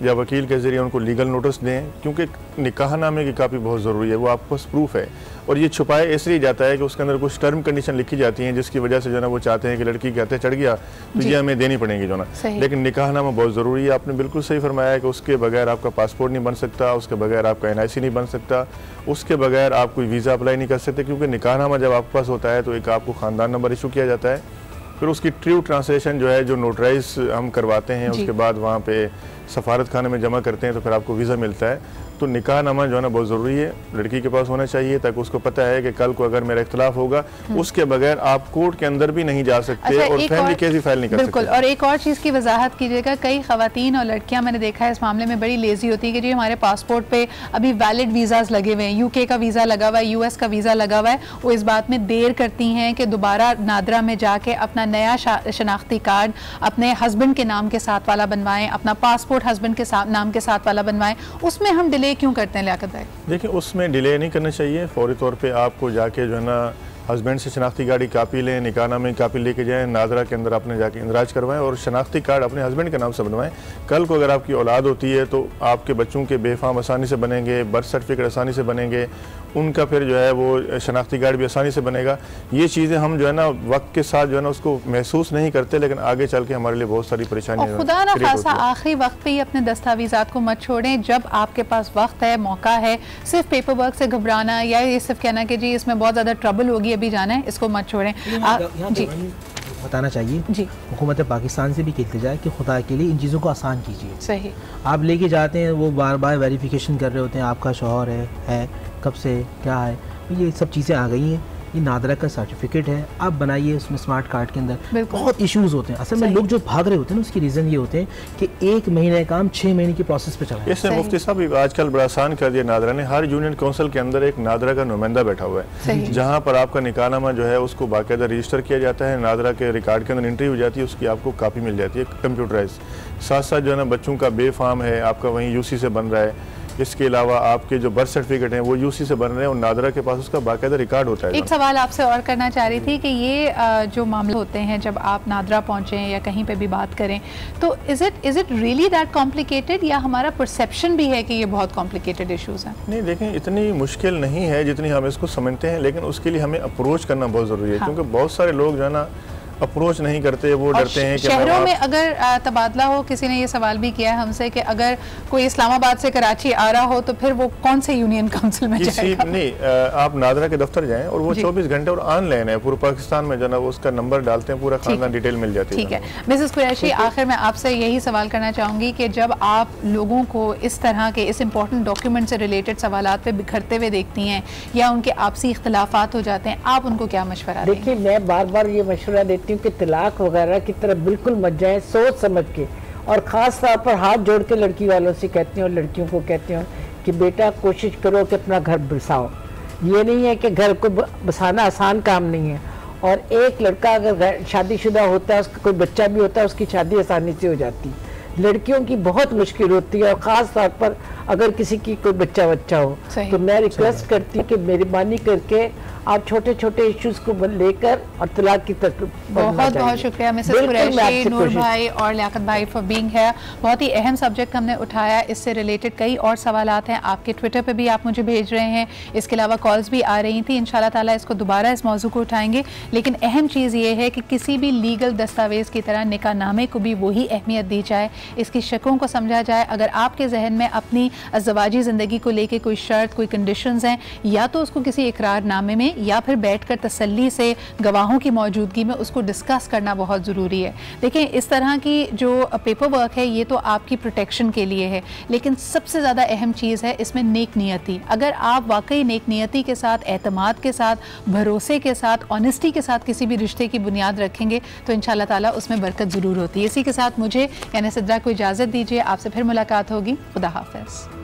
या वकील के ज़रिए उनको लीगल नोटिस दें, क्योंकि निकाहनामे की कापी बहुत ज़रूरी है, वो आपके पास प्रूफ है। और ये छुपाया इसलिए जाता है कि उसके अंदर कुछ टर्म कंडीशन लिखी जाती हैं जिसकी वजह से जो ना वो चाहते हैं कि लड़की के हाथे चढ़ गया तो ये हमें देनी पड़ेगी जो ना। लेकिन निकाहनामा बहुत ज़रूरी है। आपने बिल्कुल सही फरमाया कि उसके बगैर आपका पासपोर्ट नहीं बन सकता, उसके बगैर आपका NIC नहीं बन सकता, उसके बगैर आप कोई वीज़ा अप्लाई नहीं कर सकते, क्योंकि निकाहनामा जब आपके पास होता है तो एक आपको ख़ानदान नंबर इशू किया जाता है, फिर उसकी ट्रू ट्रांसलेशन जो है जो नोटराइज हम करवाते हैं उसके बाद वहाँ पे सफारत खाने में जमा करते हैं तो फिर आपको वीज़ा मिलता है। तो निकाहनामा जो है ना बहुत ज़रूरी है, लड़की के पास होना चाहिए ताकि उसको पता है कि कल को अगर मेरा इख्तिलाफ होगा उसके बगैर आप कोर्ट के अंदर भी नहीं जा सकते और फैमिली केस भी फाइल नहीं कर सकते। बिल्कुल। और एक और चीज़ की वजाहत कीजिएगा, कई ख़वातीन और लड़कियां मैंने देखा है इस मामले में बड़ी लेजी होती है कि जी हमारे पासपोर्ट पे अभी वैलिड वीज़ाज़ लगे हुए हैं, UK का वीज़ा लगा हुआ है, US का वीज़ा लगा हुआ है, वो इस बात में देर करती हैं कि दोबारा नादरा में जाके अपना नया शनाख्ती कार्ड अपने हस्बैंड के नाम के साथ वाला बनवाएं, अपना पासपोर्ट पासपोर्ट हस्बैंड के साथ नाम के साथ वाला बनवाएं, उसमें हम डिले क्यों करते हैं लियाकत भाई? देखिए, उसमें डिले नहीं करना चाहिए। फौरी तौर पे आपको जाके जो है ना हस्बैंड से शनाख्ती कार्ड की कापी लें, निकाहनामे की कापी लेके जाएं, नादरा के अंदर आपने जाके इंदराज करवाएं और शनाख्ती कार्ड अपने हस्बैंड के नाम से बनवाएं। कल को अगर आपकी औलाद होती है तो आपके बच्चों के बेफाम आसानी से बनेंगे, बर्थ सर्टिफिकेट आसानी से बनेंगे, उनका फिर जो है वो शनाख्ती कार्ड भी आसानी से बनेगा। ये चीज़ें हम जो है ना वक्त के साथ जो है ना उसको महसूस नहीं करते, लेकिन आगे चल के हमारे लिए बहुत सारी परेशानियाँ। खुदा ना खासा आखिरी वक्त पे ही अपने दस्तावेजात को मत छोड़ें। जब आपके पास वक्त है, मौका है, सिर्फ पेपर वर्क से घबराना या ये सिर्फ कहना कि जी इसमें बहुत ज़्यादा ट्रबल होगी अभी जाना है, इसको मत छोड़ें। जी बताना चाहिए जी, हुकूमत पाकिस्तान से भी कहते जाए कि खुदा के लिए इन चीज़ों को आसान कीजिए। सही, आप लेके जाते हैं, वो बार बार वेरिफिकेशन कर रहे होते हैं, आपका शौहर है कब से क्या है, ये सब चीज़ें आ गई हैं। ये नादरा का सर्टिफिकेट है, आप बनाइए उसमें स्मार्ट कार्ड के अंदर बहुत इश्यूज होते हैं। असल में लोग जो भाग रहे होते हैं ना, उसकी रीज़न ये होते हैं कि 1 महीने काम 6 महीने की प्रोसेस पे चला है। इसने मुफ्ती साहब आजकल बड़ा आसान कर दिया नादरा ने। हर यूनियन काउंसिल के अंदर एक नादरा का नुमाइंदा बैठा हुआ है, जहाँ पर आपका निकाहनामा जो है उसको बाकायदा रजिस्टर किया जाता है, नादरा के रिकॉर्ड के अंदर एंट्री हो जाती है, उसकी आपको कापी मिल जाती है कंप्यूटराइज। साथ साथ जो है ना बच्चों का बेफाम है आपका वहीं यूसी से बन रहा है, इसके अलावा आपके जो बर्थ सर्टिफिकेट हैं वो यूसी से बन रहे हैं और नादरा के पास उसका बाकायदा रिकॉर्ड होता है। एक सवाल आपसे और करना चाह रही थी कि ये जो मामले होते हैं जब आप नादरा पहुंचे या कहीं पे भी बात करें, तो is it really that complicated या हमारा परसेप्शन भी है कि ये बहुत कॉम्प्लिकेटेड इश्यूज हैं? नहीं, देखें, इतनी मुश्किल नहीं है जितनी हम इसको समझते हैं, लेकिन उसके लिए हमें अप्रोच करना बहुत ज़रूरी है। क्योंकि बहुत सारे लोग जो है ना अप्रोच नहीं करते, वो डरते हैं कि शहरों में अगर तबादला हो, किसी ने ये सवाल भी किया है हमसे कि अगर कोई इस्लामाबाद से कराची आ रहा हो तो फिर वो कौन से यूनियन काउंसिल में जाएगा? नहीं, आप नादरा के दफ्तर जाएं और वो 24 घंटे और ऑनलाइन है पूरे पाकिस्तान में, जो ना वो उसका नंबर डालते हैं, पूरा खानदान डिटेल मिल जाती है। ठीक है मिसेस कुरैशी, आखिर में आपसे यही सवाल करना चाहूँगी कि जब आप लोगों को इस तरह के इस इंपॉर्टेंट डॉक्यूमेंट से रिलेटेड सवालात पे बिखरते हुए देखती हैं या उनके आपसी इख्तलाफात हो जाते हैं, आप उनको क्या मशवरा देंगे? देखिए, मैं बार बार ये मशवरा देती हूँ कि तलाक वगैरह की तरफ बिल्कुल मत जाए, सोच समझ के, और ख़ास तौर पर हाथ जोड़ के लड़की वालों से कहती हूँ और लड़कियों को कहती हूँ कि बेटा कोशिश करो कि अपना घर बसाओ। ये नहीं है कि घर को बसाना आसान काम नहीं है, और एक लड़का अगर शादीशुदा होता है, उसका कोई बच्चा भी होता है, उसकी शादी आसानी से हो जाती है। लड़कियों की बहुत मुश्किल होती है, और ख़ास तौर पर अगर किसी की कोई बच्चा हो, तो मैं रिक्वेस्ट करती हूँ कि मेहरबानी करके आप छोटे छोटे इश्यूज को लेकर और तलाक की तरफ। बहुत बहुत शुक्रिया मिसेस कुरैशी, नूर भाई और लियाकत भाई फॉर बीइंग हियर। बहुत ही अहम सब्जेक्ट हमने उठाया, इससे रिलेटेड कई और सवालात हैं, आपके ट्विटर पे भी आप मुझे भेज रहे हैं, इसके अलावा कॉल्स भी आ रही थी। इंशाल्लाह ताला इसको दोबारा इस मौजू को उठाएंगे, लेकिन अहम चीज़ ये है कि किसी भी लीगल दस्तावेज़ की तरह निकाहनामे को भी वही अहमियत दी जाए, इसकी शकों को समझा जाए। अगर आपके जहन में अपनी अज़वाजी ज़िंदगी को लेकर कोई शर्त, कोई कंडीशंस हैं, या तो उसको किसी इकरारनामे में या फिर बैठकर तसल्ली से गवाहों की मौजूदगी में उसको डिस्कस करना बहुत ज़रूरी है। देखें, इस तरह की जो पेपर वर्क है ये तो आपकी प्रोटेक्शन के लिए है, लेकिन सबसे ज़्यादा अहम चीज़ है इसमें नेक नियति। अगर आप वाकई नेक नियति के साथ, एतमाद के साथ, भरोसे के साथ, ऑनेस्टी के साथ किसी भी रिश्ते की बुनियाद रखेंगे तो इंशाल्लाह ताला उसमें बरकत ज़रूर होती है। इसी के साथ मुझे यानी सिद्रा को इजाज़त दीजिए, आपसे फिर मुलाकात होगी। खुदा हाफ़िज़।